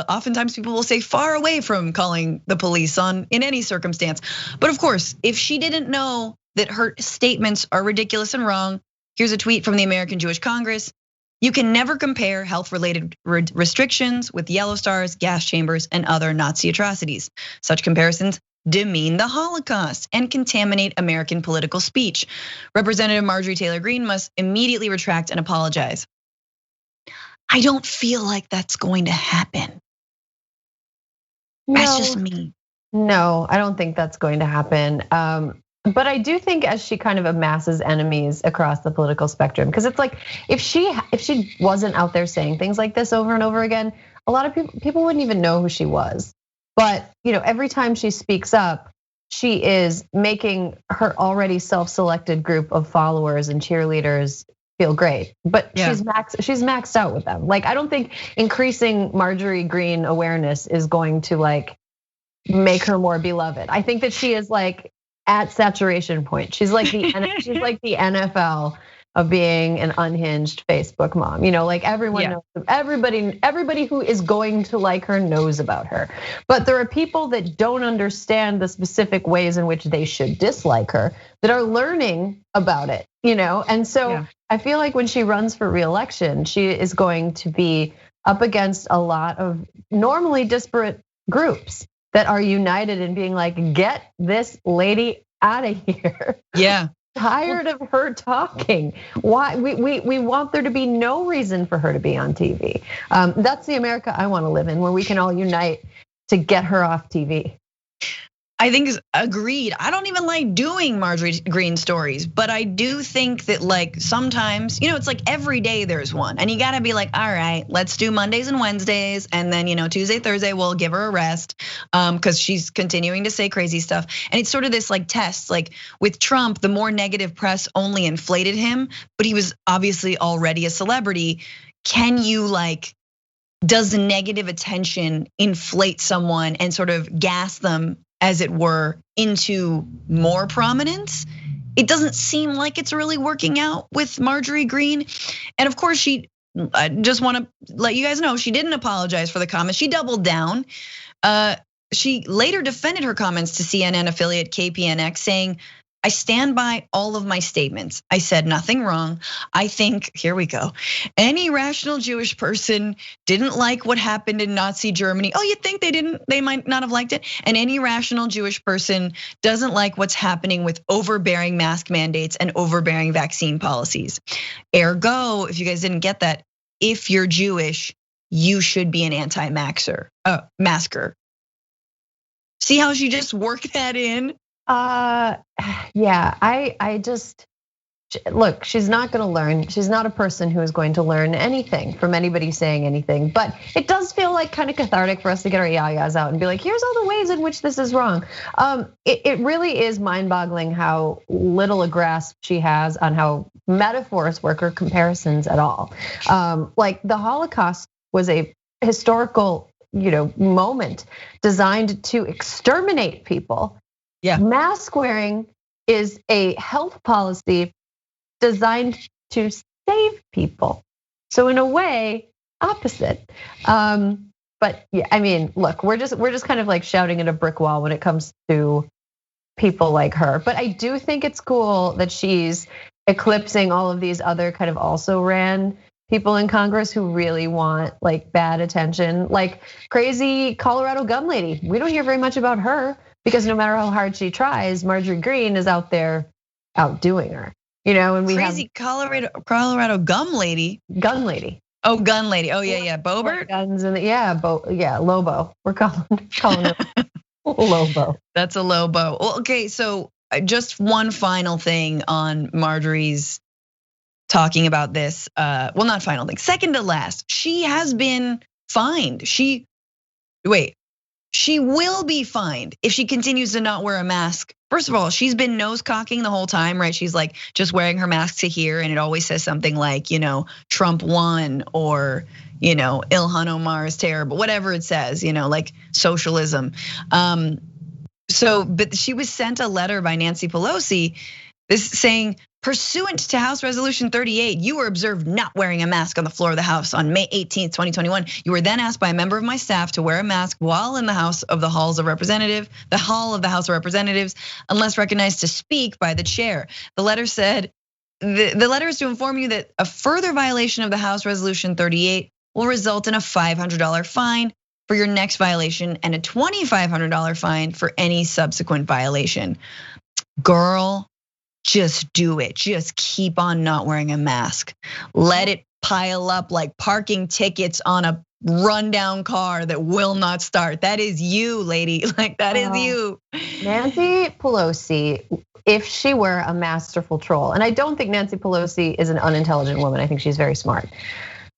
Oftentimes people will say far away from calling the police in any circumstance. But of course, if she didn't know that her statements are ridiculous and wrong, here's a tweet from the American Jewish Congress. You can never compare health-related restrictions with yellow stars, gas chambers, and other Nazi atrocities. Such comparisons demean the Holocaust and contaminate American political speech. Representative Marjorie Taylor Greene must immediately retract and apologize. I don't feel like that's going to happen. That's just me. No, I don't think that's going to happen. But I do think as she kind of amasses enemies across the political spectrum, because it's like if she wasn't out there saying things like this over and over again, a lot of people wouldn't even know who she was. But every time she speaks up, she is making her already self-selected group of followers and cheerleaders feel great. She's maxed out with them. Like I don't think increasing Marjorie Greene awareness is going to like make her more beloved. I think that she is like at saturation point. She's like the NFL of being an unhinged Facebook mom. Like everyone knows, everybody who is going to like her knows about her. But there are people that don't understand the specific ways in which they should dislike her that are learning about it, And so I feel like when she runs for re-election, she is going to be up against a lot of normally disparate groups that are united in being like, get this lady out of here. Yeah. Tired of her talking. Why we want there to be no reason for her to be on TV. That's the America I want to live in, where we can all unite to get her off TV. I think is agreed. I don't even like doing Marjorie Greene stories, but I do think that like sometimes, it's like every day there's one, and you gotta be like, all right, let's do Mondays and Wednesdays, and then Tuesday, Thursday we'll give her a rest, because she's continuing to say crazy stuff, and it's sort of this like test. Like with Trump, the more negative press only inflated him, but he was obviously already a celebrity. Can you does negative attention inflate someone and sort of gas them, as it were, into more prominence? It doesn't seem like it's really working out with Marjorie Greene. And of course, I just want to let you guys know, she didn't apologize for the comments. She doubled down. She later defended her comments to CNN affiliate KPNX, saying, I stand by all of my statements. I said nothing wrong. I think, here we go. Any rational Jewish person didn't like what happened in Nazi Germany. Oh, you think they might not have liked it? And any rational Jewish person doesn't like what's happening with overbearing mask mandates and overbearing vaccine policies. Ergo, if you guys didn't get that, if you're Jewish, you should be an anti-masker. See how she just worked that in? Yeah, I just look, she's not gonna learn. She's not a person who is going to learn anything from anybody saying anything. But it does feel like kind of cathartic for us to get our yayas out and be like, here's all the ways in which this is wrong. It really is mind-boggling how little a grasp she has on how metaphors work or comparisons at all. Like the Holocaust was a historical, moment designed to exterminate people. Yeah. Mask wearing is a health policy designed to save people. So in a way, opposite. But yeah, I mean, look, we're just kind of like shouting at a brick wall when it comes to people like her. But I do think it's cool that she's eclipsing all of these other kind of also ran people in Congress who really want like bad attention, like crazy Colorado gun lady. We don't hear very much about her, because no matter how hard she tries, Marjorie Greene is out there outdoing her. And we crazy have Colorado gun lady. Oh, gun lady. Oh yeah, Boebert. Guns and Lobo. We're calling it Lobo. That's a Lobo. Well, okay, so just one final thing on Marjorie's talking about this. Well, not final thing. Second to last, she has been fined. She will be fined if she continues to not wear a mask. First of all, she's been nose cocking the whole time, right? She's like just wearing her mask to here, and it always says something like, Trump won, or, Ilhan Omar is terrible, whatever it says, like socialism. But she was sent a letter by Nancy Pelosi, saying, pursuant to House Resolution 38, you were observed not wearing a mask on the floor of the House on May 18th, 2021. You were then asked by a member of my staff to wear a mask while in the Hall of the House of Representatives, unless recognized to speak by the chair. The letter said, the letter is to inform you that a further violation of the House Resolution 38 will result in a $500 fine for your next violation and a $2,500 fine for any subsequent violation. Girl, just do it. Just keep on not wearing a mask. Let it pile up like parking tickets on a rundown car that will not start. That is you, lady. Like that is you. Nancy Pelosi, if she were a masterful troll, and I don't think Nancy Pelosi is an unintelligent woman, I think she's very smart.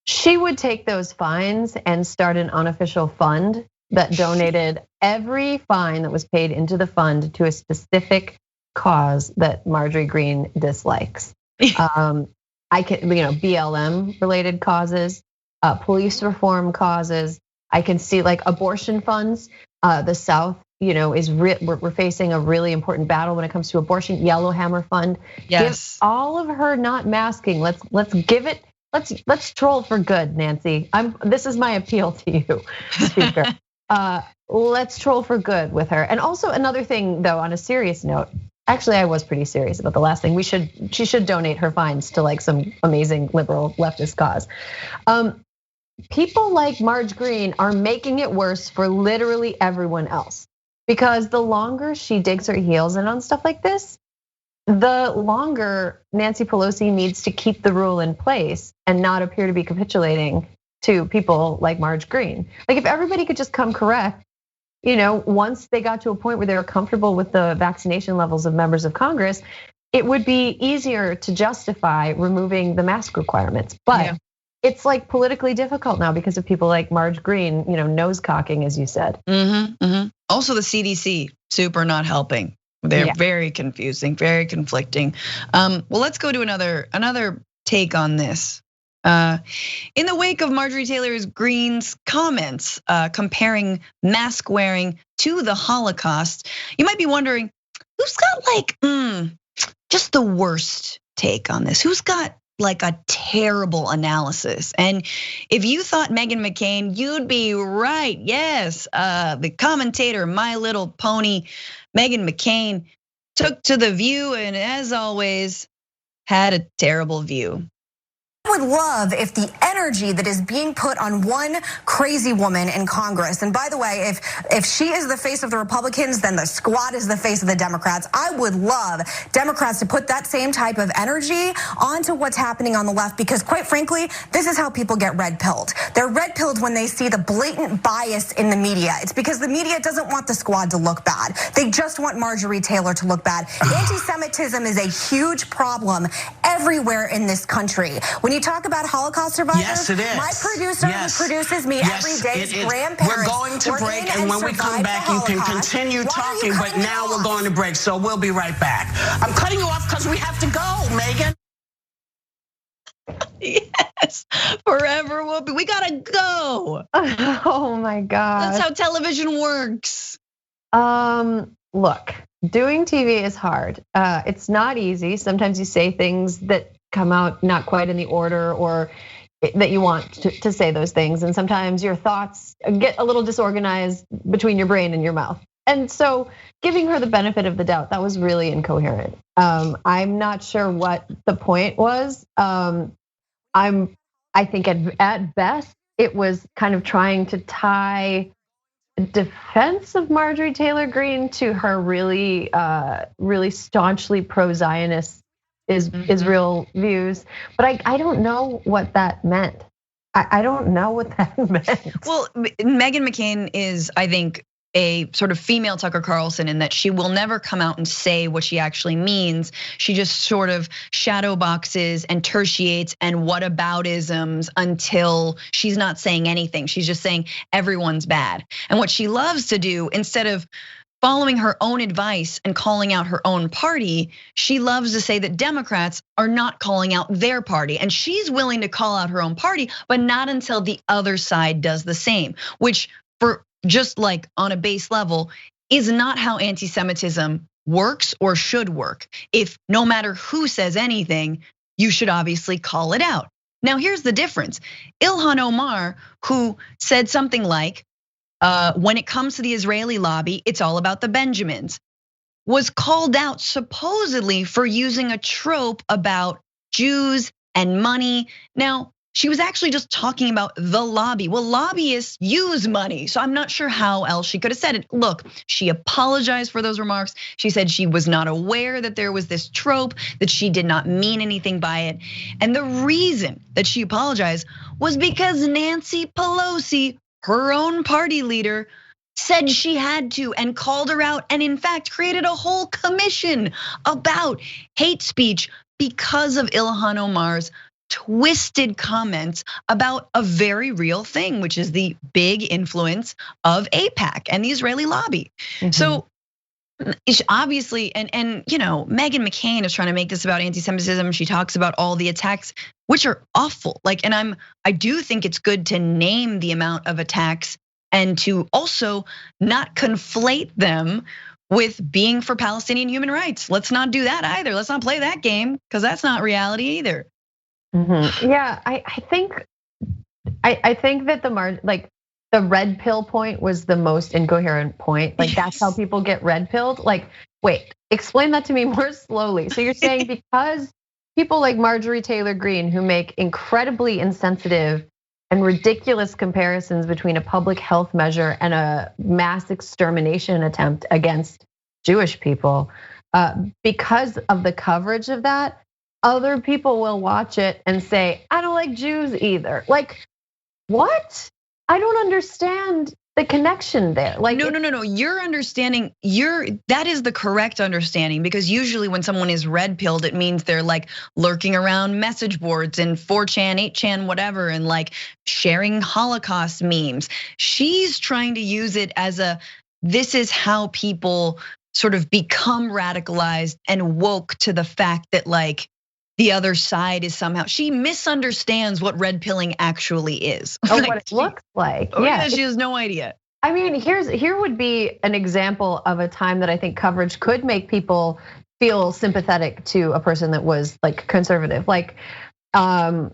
She would take those fines and start an unofficial fund that donated every fine that was paid into the fund to a specific cause that Marjorie Greene dislikes. I can, BLM related causes, police reform causes. I can see like abortion funds. The South, we're facing a really important battle when it comes to abortion. Yellowhammer Fund. Yes. Give all of her not masking. Let's give it. Let's troll for good, Nancy. This is my appeal to you, Speaker. Let's troll for good with her. And also another thing, though, on a serious note. Actually, I was pretty serious about the last thing. She should donate her fines to like some amazing liberal leftist cause. People like Marge Greene are making it worse for literally everyone else. Because the longer she digs her heels in on stuff like this, the longer Nancy Pelosi needs to keep the rule in place and not appear to be capitulating to people like Marge Greene. Like if everybody could just come correct, once they got to a point where they were comfortable with the vaccination levels of members of Congress, it would be easier to justify removing the mask requirements. But it's like politically difficult now because of people like Marge Greene, nose cocking, as you said. Also the CDC, super not helping. They're very confusing, very conflicting. Well, let's go to another take on this. In the wake of Marjorie Taylor Greene's comments comparing mask wearing to the Holocaust, you might be wondering, who's got like just the worst take on this? Who's got like a terrible analysis? And if you thought Meghan McCain, you'd be right. Yes, the commentator, My Little Pony, Meghan McCain, took to The View and as always had a terrible view. I would love if the energy that is being put on one crazy woman in Congress, and by the way, if she is the face of the Republicans, then the squad is the face of the Democrats. I would love Democrats to put that same type of energy onto what's happening on the left, because quite frankly, this is how people get red-pilled. They're red-pilled when they see the blatant bias in the media. It's because the media doesn't want the squad to look bad. They just want Marjorie Taylor to look bad. Anti-Semitism is a huge problem everywhere in this country. When you talk about Holocaust survivors, yes, it is. My producer who produces me every day, grandparents. We're going to break, and when we come back, you can continue talking, but now we're going to break, so we'll be right back. I'm cutting you off because we have to go, Megan. Yes, forever Whoopi. We gotta go. Oh my God. That's how television works. Look, doing TV is hard. It's not easy. Sometimes you say things that come out not quite in the order or that you want to say those things. And sometimes your thoughts get a little disorganized between your brain and your mouth. And so giving her the benefit of the doubt, that was really incoherent. I'm not sure what the point was. I think at best, it was kind of trying to tie defense of Marjorie Taylor Greene to her really staunchly pro-Zionist Israel views, but I don't know what that meant. I don't know what that meant. Well, Meghan McCain is, I think, a sort of female Tucker Carlson in that she will never come out and say what she actually means. She just sort of shadow boxes and tertiates and whataboutisms until she's not saying anything. She's just saying everyone's bad. And what she loves to do, instead of following her own advice and calling out her own party, she loves to say that Democrats are not calling out their party. And she's willing to call out her own party, but not until the other side does the same, which for just like on a base level is not how anti-Semitism works or should work. If no matter who says anything, you should obviously call it out. Now here's the difference. Ilhan Omar, who said something like, when it comes to the Israeli lobby, it's all about the Benjamins, was called out supposedly for using a trope about Jews and money. Now, she was actually just talking about the lobby. Well, lobbyists use money, so I'm not sure how else she could have said it. Look, she apologized for those remarks. She said she was not aware that there was this trope, that she did not mean anything by it. And the reason that she apologized was because Nancy Pelosi, her own party leader, said she had to and called her out, and in fact created a whole commission about hate speech because of Ilhan Omar's twisted comments about a very real thing, which is the big influence of AIPAC and the Israeli lobby. So it's obviously, and Meghan McCain is trying to make this about anti-Semitism. She talks about all the attacks, which are awful. And I do think it's good to name the amount of attacks and to also not conflate them with being for Palestinian human rights. Let's not do that either. Let's not play that game, because that's not reality either. Yeah, I think that the red pill point was the most incoherent point. Like that's how people get red pilled. Like, wait, explain that to me more slowly. So you're saying because people like Marjorie Taylor Greene, who make incredibly insensitive and ridiculous comparisons between a public health measure and a mass extermination attempt against Jewish people, because of the coverage of that, other people will watch it and say, I don't like Jews either. Like, what? I don't understand the connection there. Like, no. You're understanding, that is the correct understanding, because usually when someone is red pilled, it means they're like lurking around message boards and 4chan, 8chan, whatever, and like sharing Holocaust memes. She's trying to use it as this is how people sort of become radicalized and woke to the fact that like the other side is somehow, she misunderstands what red pilling actually is. Oh, what it looks like. Yeah, she has no idea. I mean, here would be an example of a time that I think coverage could make people feel sympathetic to a person that was like conservative. Like, do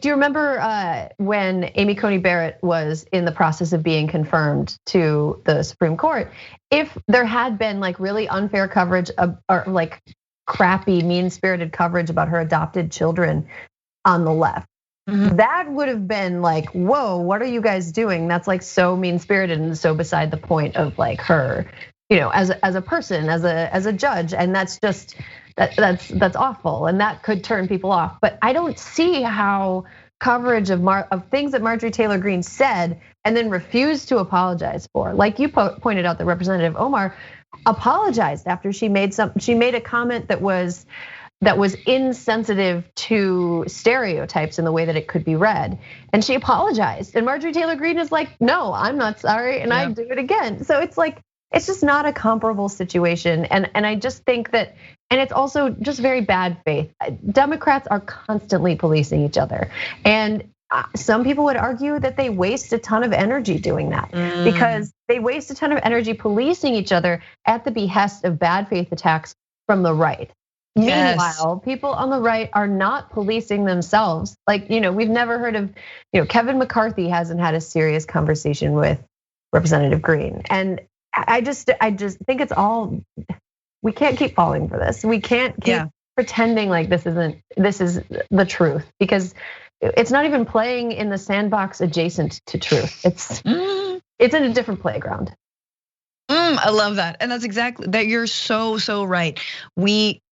you remember when Amy Coney Barrett was in the process of being confirmed to the Supreme Court? If there had been like really unfair coverage or like crappy, mean-spirited coverage about her adopted children on the left, that would have been like, whoa, what are you guys doing? That's like so mean-spirited and so beside the point of like her, as a person, as a judge, and that's just that's awful, and that could turn people off. But I don't see how coverage of things that Marjorie Taylor Greene said and then refused to apologize for, like you pointed out, that Representative Omar apologized after she made a comment that was insensitive to stereotypes in the way that it could be read, and she apologized. And Marjorie Taylor Greene is like, no, I'm not sorry, and I do it again. So it's like, it's just not a comparable situation, and I just think that, and it's also just very bad faith. Democrats are constantly policing each other, and some people would argue that they waste a ton of energy doing that, because they waste a ton of energy policing each other at the behest of bad faith attacks from the right. Yes. Meanwhile, people on the right are not policing themselves. Like, we've never heard of, Kevin McCarthy hasn't had a serious conversation with Representative Greene. And I just think it's all, we can't keep falling for this. We can't keep pretending like this is the truth, because it's not even playing in the sandbox adjacent to truth. It's in a different playground. I love that. And that's exactly that. You're so right. We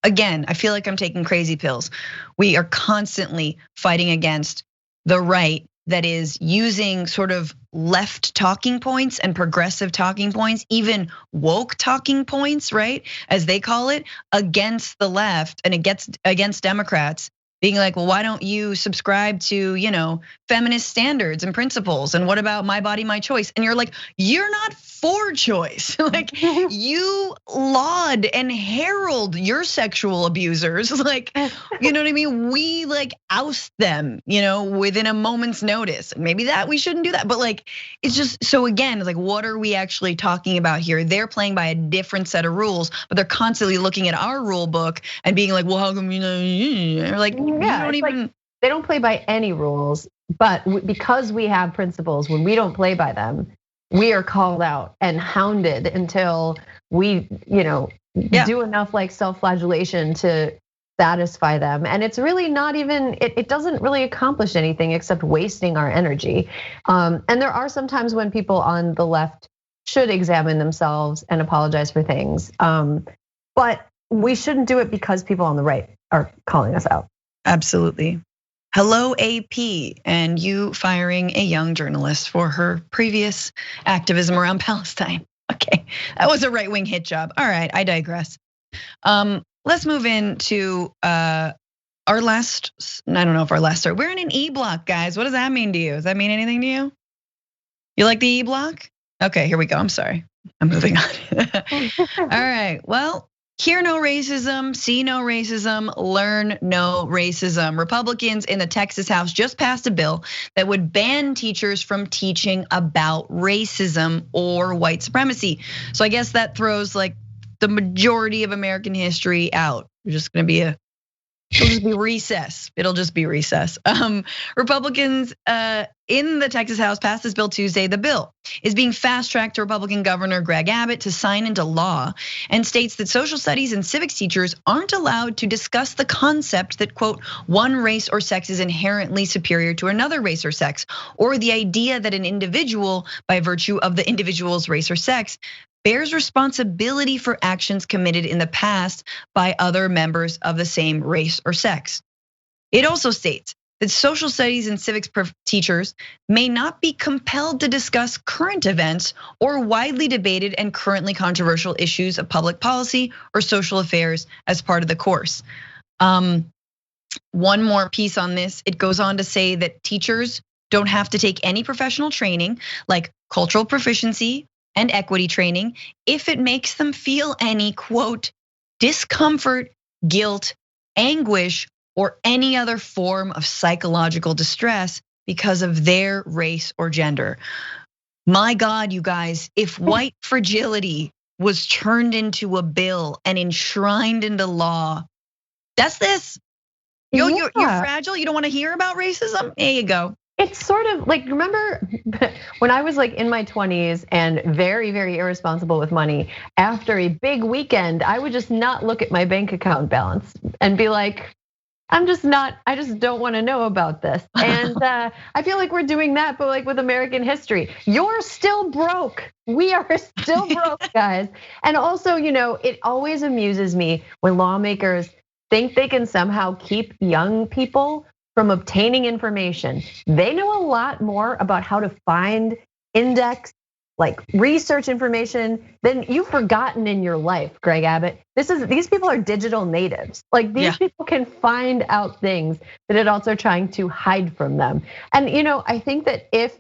again, I feel like I'm taking crazy pills. We are constantly fighting against the right that is using sort of left talking points and progressive talking points, even woke talking points, right? As they call it, against the left and against Democrats. Being like, well, why don't you subscribe to, feminist standards and principles? And what about my body, my choice? And you're like, you're not for choice. Like, you laud and herald your sexual abusers. Like, you know what I mean? We like oust them, within a moment's notice. Maybe that we shouldn't do that. But like, it's just, so again, it's like, what are we actually talking about here? They're playing by a different set of rules, but they're constantly looking at our rule book and being like, well, how come, like, yeah, they don't play by any rules, but because we have principles, when we don't play by them, we are called out and hounded until we, do enough like self-flagellation to satisfy them. And it's really not even, it doesn't really accomplish anything except wasting our energy. And there are some times when people on the left should examine themselves and apologize for things. But we shouldn't do it because people on the right are calling us out. Absolutely. Hello, AP, and you firing a young journalist for her previous activism around Palestine. Okay, that was a right-wing hit job. All right, I digress. Let's move into our last, I don't know if our last story. We're in an E block, guys. What does that mean to you? Does that mean anything to you? You like the E block? Okay, here we go. I'm sorry. I'm moving on. All right, well, hear no racism, see no racism, learn no racism. Republicans in the Texas House just passed a bill that would ban teachers from teaching about racism or white supremacy. So I guess that throws like the majority of American history out. There's just gonna be it'll just be recess. It'll just be recess. Republicans in the Texas House passed this bill Tuesday. The bill is being fast-tracked to Republican Governor Greg Abbott to sign into law and states that social studies and civics teachers aren't allowed to discuss the concept that, quote, one race or sex is inherently superior to another race or sex, or the idea that an individual, by virtue of the individual's race or sex, bears responsibility for actions committed in the past by other members of the same race or sex. It also states that social studies and civics teachers may not be compelled to discuss current events or widely debated and currently controversial issues of public policy or social affairs as part of the course. One more piece on this, it goes on to say that teachers don't have to take any professional training like cultural proficiency and equity training if it makes them feel any, quote, discomfort, guilt, anguish, or any other form of psychological distress because of their race or gender. My God, you guys, if white fragility was turned into a bill and enshrined into law, that's this. You're fragile, you don't wanna hear about racism? There you go. It's sort of like, remember when I was like in my 20s and very, very irresponsible with money, after a big weekend, I would just not look at my bank account balance and be like, I just don't wanna know about this. And I feel like we're doing that, but like with American history. You're still broke. We are still broke, guys. And also, it always amuses me when lawmakers think they can somehow keep young people from obtaining information. They know a lot more about how to find, index, like research information than you've forgotten in your life, Greg Abbott. These people are digital natives. Like these people can find out things that adults are trying to hide from them. And I think that if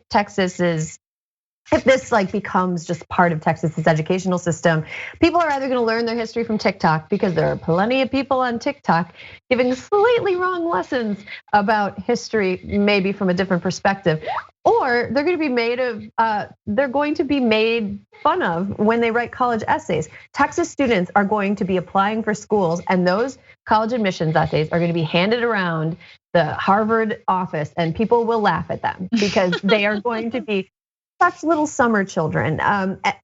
this like becomes just part of Texas's educational system, people are either gonna learn their history from TikTok, because there are plenty of people on TikTok giving slightly wrong lessons about history, maybe from a different perspective, or they're going to be made fun of when they write college essays. Texas students are going to be applying for schools, and those college admissions essays are going to be handed around the Harvard office, and people will laugh at them because they are going to be such little summer children.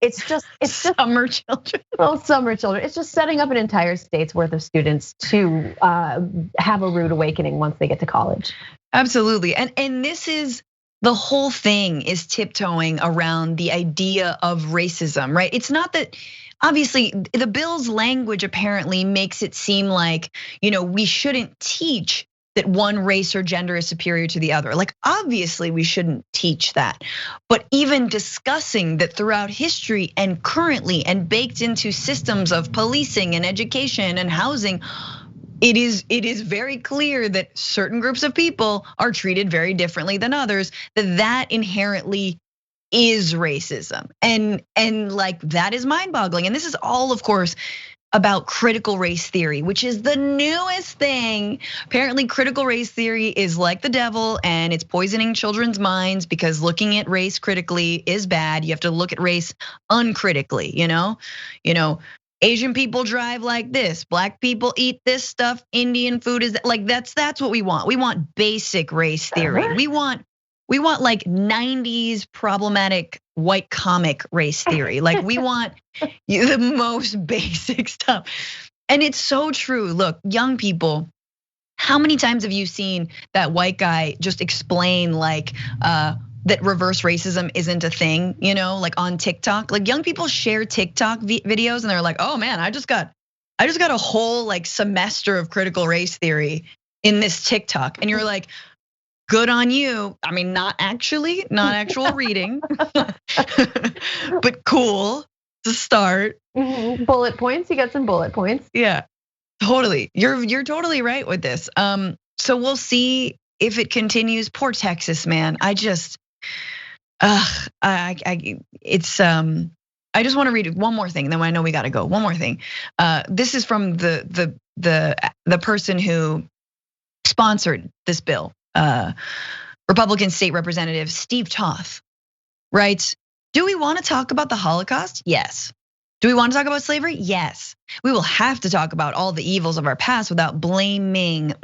It's just summer children. Little summer children. It's just setting up an entire state's worth of students to have a rude awakening once they get to college. Absolutely, and this is the whole thing is tiptoeing around the idea of racism, right? It's not that. Obviously, the bill's language apparently makes it seem like, we shouldn't teach that one race or gender is superior to the other. Like, obviously we shouldn't teach that. But even discussing that throughout history and currently and baked into systems of policing and education and housing, it is very clear that certain groups of people are treated very differently than others, that inherently is racism. And like that is mind-boggling. And this is all, of course, about critical race theory, which is the newest thing. Apparently, critical race theory is like the devil and it's poisoning children's minds because looking at race critically is bad. You have to look at race uncritically, Asian people drive like this, black people eat this stuff, Indian food is like that's what we want. We want basic race theory. We want like 90s problematic white comic race theory. Like we want the most basic stuff. And it's so true. Look, young people, how many times have you seen that white guy just explain like that reverse racism isn't a thing, like on TikTok? Like young people share TikTok videos and they're like, oh man, I just got a whole like semester of critical race theory in this TikTok. And you're like, good on you. I mean, not actual reading, but cool to start. Bullet points, you got some bullet points. Yeah, totally. You're totally right with this. So we'll see if it continues. Poor Texas, man. I just want to read one more thing, then I know we got to go. One more thing. This is from the person who sponsored this bill, Republican State Representative Steve Toth, writes, do we want to talk about the Holocaust? Yes. Do we want to talk about slavery? Yes. We will have to talk about all the evils of our past without blaming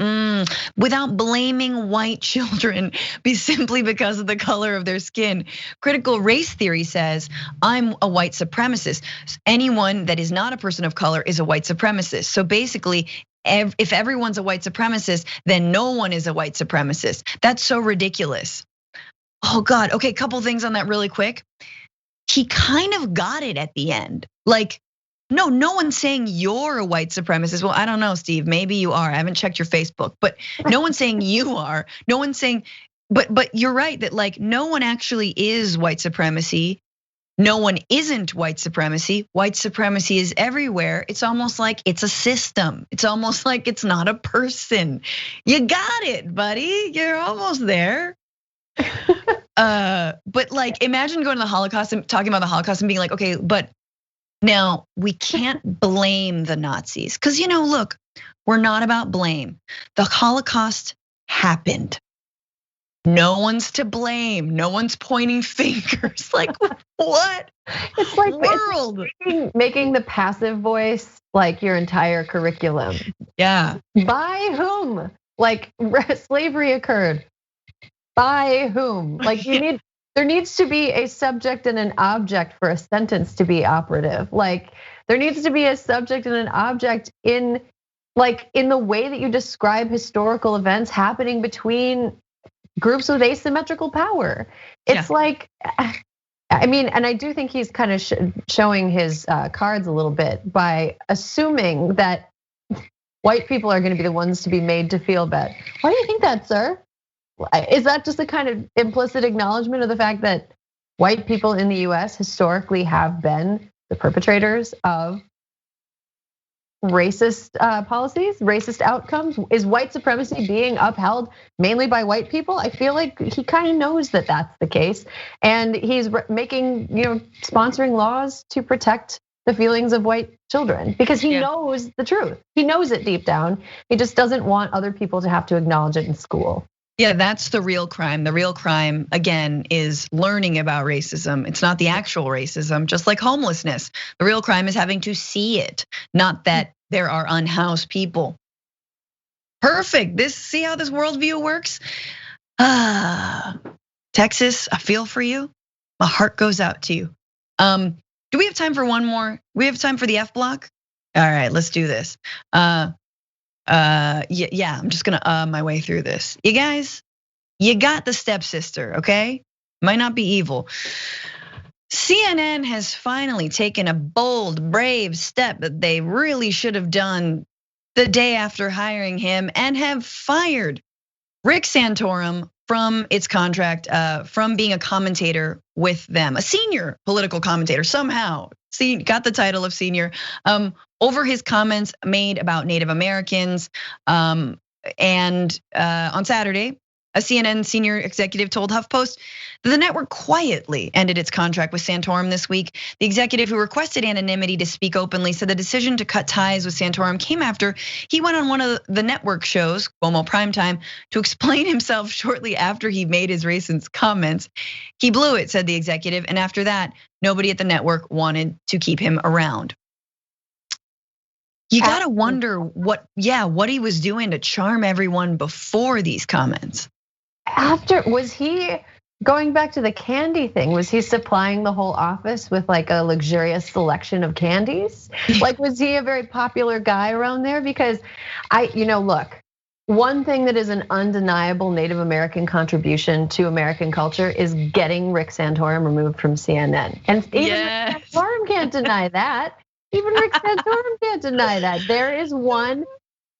white children simply because of the color of their skin. Critical race theory says I'm a white supremacist. Anyone that is not a person of color is a white supremacist. So basically, if everyone's a white supremacist, then no one is a white supremacist. That's so ridiculous. Oh God, okay, couple things on that really quick. He kind of got it at the end. Like, no one's saying you're a white supremacist. Well, I don't know, Steve, maybe you are. I haven't checked your Facebook, but no one's saying you are. No one's saying, but you're right that like no one actually is white supremacy. No one isn't white supremacy. White supremacy is everywhere. It's almost like it's a system. It's almost like it's not a person. You got it, buddy. You're almost there. But like, imagine going to the Holocaust and talking about the Holocaust and being like, okay, but now we can't blame the Nazis. Cause look, we're not about blame. The Holocaust happened. No one's to blame. No one's pointing fingers. Like what? It's like world making the passive voice like your entire curriculum. Yeah. By whom? Like slavery occurred. By whom? Like there needs to be a subject and an object for a sentence to be operative. Like there needs to be a subject and an object in the way that you describe historical events happening between groups with asymmetrical power. It's like, I mean, and I do think he's kind of showing his cards a little bit by assuming that white people are going to be the ones to be made to feel bad. Why do you think that, sir? Is that just a kind of implicit acknowledgement of the fact that white people in the US historically have been the perpetrators of racist policies, racist outcomes? Is white supremacy being upheld mainly by white people? I feel like he kind of knows that that's the case. And he's making, sponsoring laws to protect the feelings of white children because he knows the truth. He knows it deep down. He just doesn't want other people to have to acknowledge it in school. Yeah, that's the real crime. The real crime, again, is learning about racism. It's not the actual racism, just like homelessness. The real crime is having to see it, not that there are unhoused people. Perfect. See how this worldview works? Texas, I feel for you. My heart goes out to you. Do we have time for one more? We have time for the F block? All right, let's do this. Yeah, I'm just gonna my way through this. You guys, you got the stepsister, okay? Might not be evil. CNN has finally taken a bold, brave step that they really should have done the day after hiring him and have fired Rick Santorum from its contract, from being a commentator with them, a senior political commentator somehow. Got the title of senior, over his comments made about Native Americans. And on Saturday, a CNN senior executive told HuffPost that the network quietly ended its contract with Santorum this week. The executive who requested anonymity to speak openly said the decision to cut ties with Santorum came after he went on one of the network shows, Cuomo Primetime, to explain himself shortly after he made his racist comments. He blew it, said the executive, and after that, nobody at the network wanted to keep him around. You gotta wonder what he was doing to charm everyone before these comments. Was he Going back to the candy thing, was he supplying the whole office with like a luxurious selection of candies? Like, was he a very popular guy around there? Because look, one thing that is an undeniable Native American contribution to American culture is getting Rick Santorum removed from CNN. And even Rick Santorum can't deny that. Even Rick Santorum can't deny that. There is one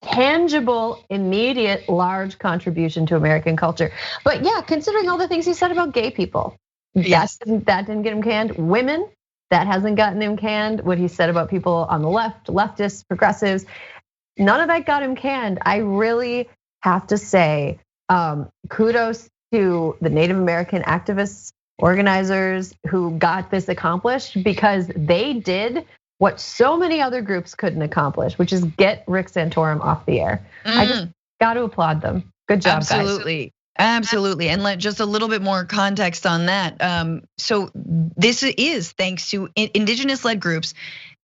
tangible, immediate, large contribution to American culture. But yeah, considering all the things he said about gay people, that didn't get him canned. Women, that hasn't gotten him canned. What he said about people on the left, leftists, progressives, none of that got him canned. I really have to say, kudos to the Native American activists, organizers who got this accomplished, because they did what so many other groups couldn't accomplish, which is get Rick Santorum off the air. I just got to applaud them. Good job, guys. Absolutely, and just a little bit more context on that. So this is thanks to indigenous-led groups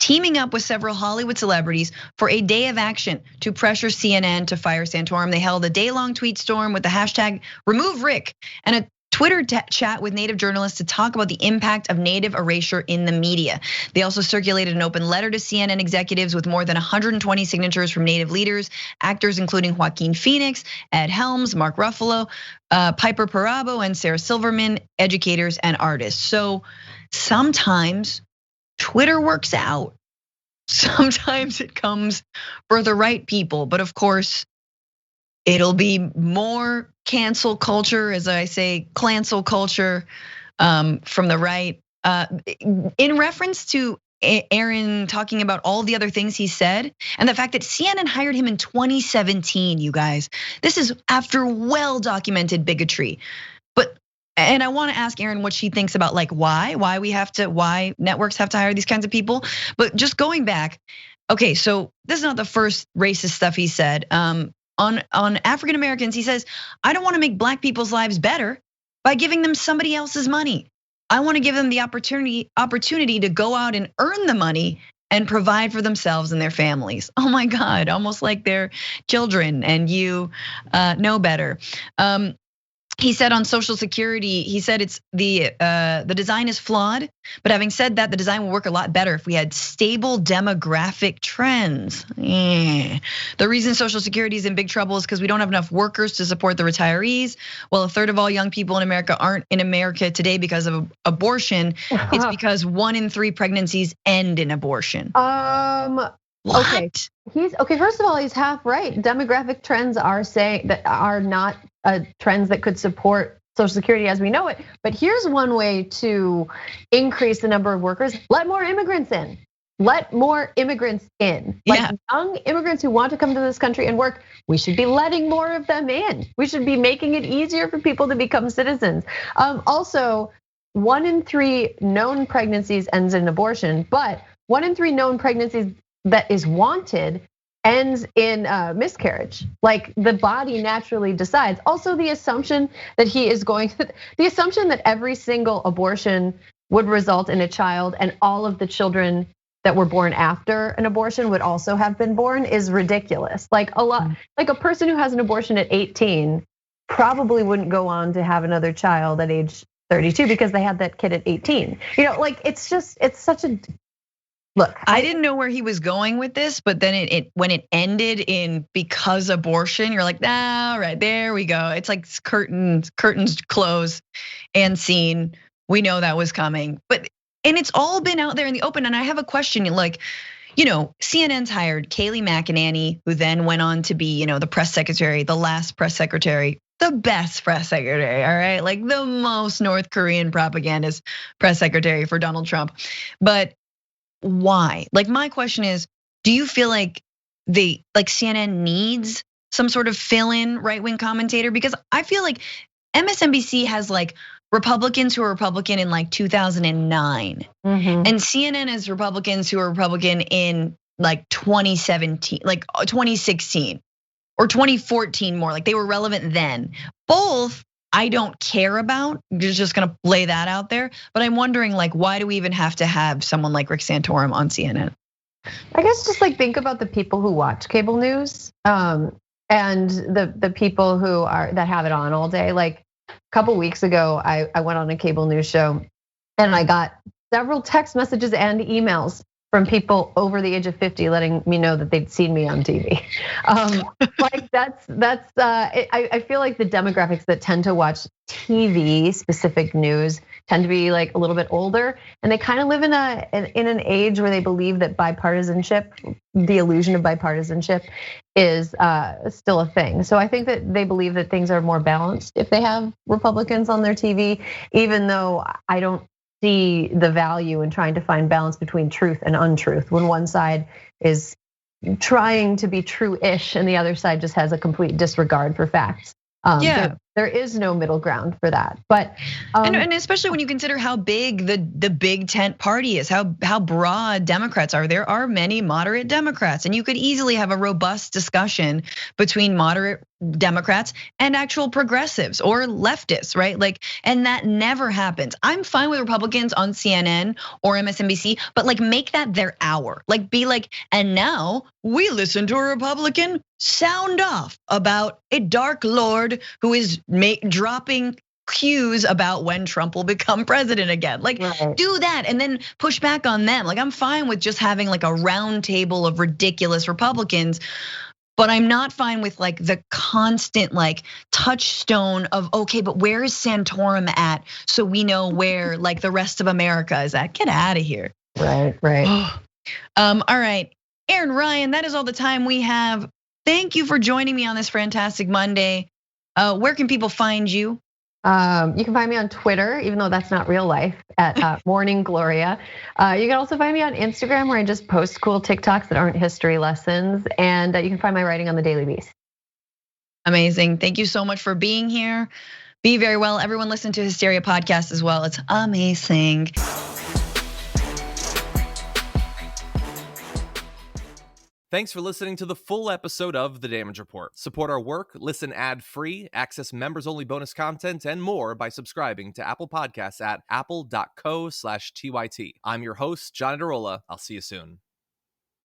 teaming up with several Hollywood celebrities for a day of action to pressure CNN to fire Santorum. They held a day-long tweet storm with the hashtag #RemoveRick and a Twitter chat with Native journalists to talk about the impact of Native erasure in the media. They also circulated an open letter to CNN executives with more than 120 signatures from Native leaders, actors including Joaquin Phoenix, Ed Helms, Mark Ruffalo, Piper Perabo, and Sarah Silverman, educators and artists. So sometimes Twitter works out. Sometimes it comes for the right people, but of course, it'll be more cancel culture, as I say, clansel culture from the right. In reference to Erin talking about all the other things he said, and the fact that CNN hired him in 2017, you guys. This is after well-documented bigotry. And I want to ask Erin what she thinks about like why networks have to hire these kinds of people. But just going back, okay, so this is not the first racist stuff he said. On African Americans, he says, I don't want to make black people's lives better by giving them somebody else's money. I want to give them the opportunity to go out and earn the money and provide for themselves and their families. Oh my God, almost like they're children and you know better. He said on Social Security, he said it's the design is flawed, but having said that, the design will work a lot better if we had stable demographic trends. The reason Social Security is in big trouble is because we don't have enough workers to support the retarees. Well, 1/3 of all young people in America aren't in America today because of abortion. It's because 1 in 3 pregnancies end in abortion. What? Okay. First of all, he's half right. Demographic trends are saying that are not trends that could support Social Security as we know it. But here's one way to increase the number of workers: let more immigrants in. Let more immigrants in. Like young immigrants who want to come to this country and work, we should be letting more of them in. We should be making it easier for people to become citizens. Also, 1 in 3 known pregnancies ends in abortion, but 1 in 3 known pregnancies that is wanted ends in miscarriage. Like the body naturally decides. Also, the assumption that the assumption that every single abortion would result in a child and all of the children that were born after an abortion would also have been born is ridiculous. Like a person who has an abortion at 18 probably wouldn't go on to have another child at age 32 because they had that kid at 18. Like it's such a look. I didn't know where he was going with this, but then when it ended in because abortion, you're like, all right, there we go. It's like curtains close and scene. We know that was coming, and it's all been out there in the open. And I have a question, like, CNN's hired Kayleigh McEnany, who then went on to be, the press secretary, the last press secretary, the best press secretary, all right? Like the most North Korean propagandist press secretary for Donald Trump. But why? Like my question is, do you feel like CNN needs some sort of fill-in right-wing commentator? Because I feel like MSNBC has like Republicans who are Republican in like 2009, and CNN has Republicans who are Republican in like 2017, like 2016 or 2014 more, like they were relevant then. Both I don't care about, just gonna lay that out there. But I'm wondering, like, why do we even have to have someone like Rick Santorum on CNN? I guess just like think about the people who watch cable news, and the people that have it on all day. Like couple weeks ago, I went on a cable news show and I got several text messages and emails from people over the age of 50 letting me know that they'd seen me on TV. Like I feel like the demographics that tend to watch TV specific news tend to be like a little bit older, and they kind of live in an age where they believe that bipartisanship, the illusion of bipartisanship, is still a thing. So I think that they believe that things are more balanced if they have Republicans on their TV, even though I don't see the value in trying to find balance between truth and untruth when one side is trying to be true-ish and the other side just has a complete disregard for facts. There is no middle ground for that. But and especially when you consider how big the big tent party is, how broad Democrats are. There are many moderate Democrats, and you could easily have a robust discussion between moderate Democrats and actual progressives or leftists, right? Like, and that never happens. I'm fine with Republicans on CNN or MSNBC, but like make that their hour. Like be like, and now we listen to a Republican sound off about a dark lord who is dropping cues about when Trump will become president again. Like do that and then push back on them. Like I'm fine with just having like a round table of ridiculous Republicans, but I'm not fine with like the constant like touchstone of, okay, but where is Santorum at? So we know where like the rest of America is at. Get out of here. Right. All right, Erin, Ryan, that is all the time we have. Thank you for joining me on this fantastic Monday. Where can people find you? You can find me on Twitter, even though that's not real life, at Morning Gloria. You can also find me on Instagram where I just post cool TikToks that aren't history lessons. And you can find my writing on the Daily Beast. Amazing. Thank you so much for being here. Be very well. Everyone listen to Hysteria Podcast as well. It's amazing. Thanks for listening to the full episode of The Damage Report. Support our work, listen ad-free, access members-only bonus content, and more by subscribing to Apple Podcasts at apple.co/TYT. I'm your host, John Derola. I'll see you soon.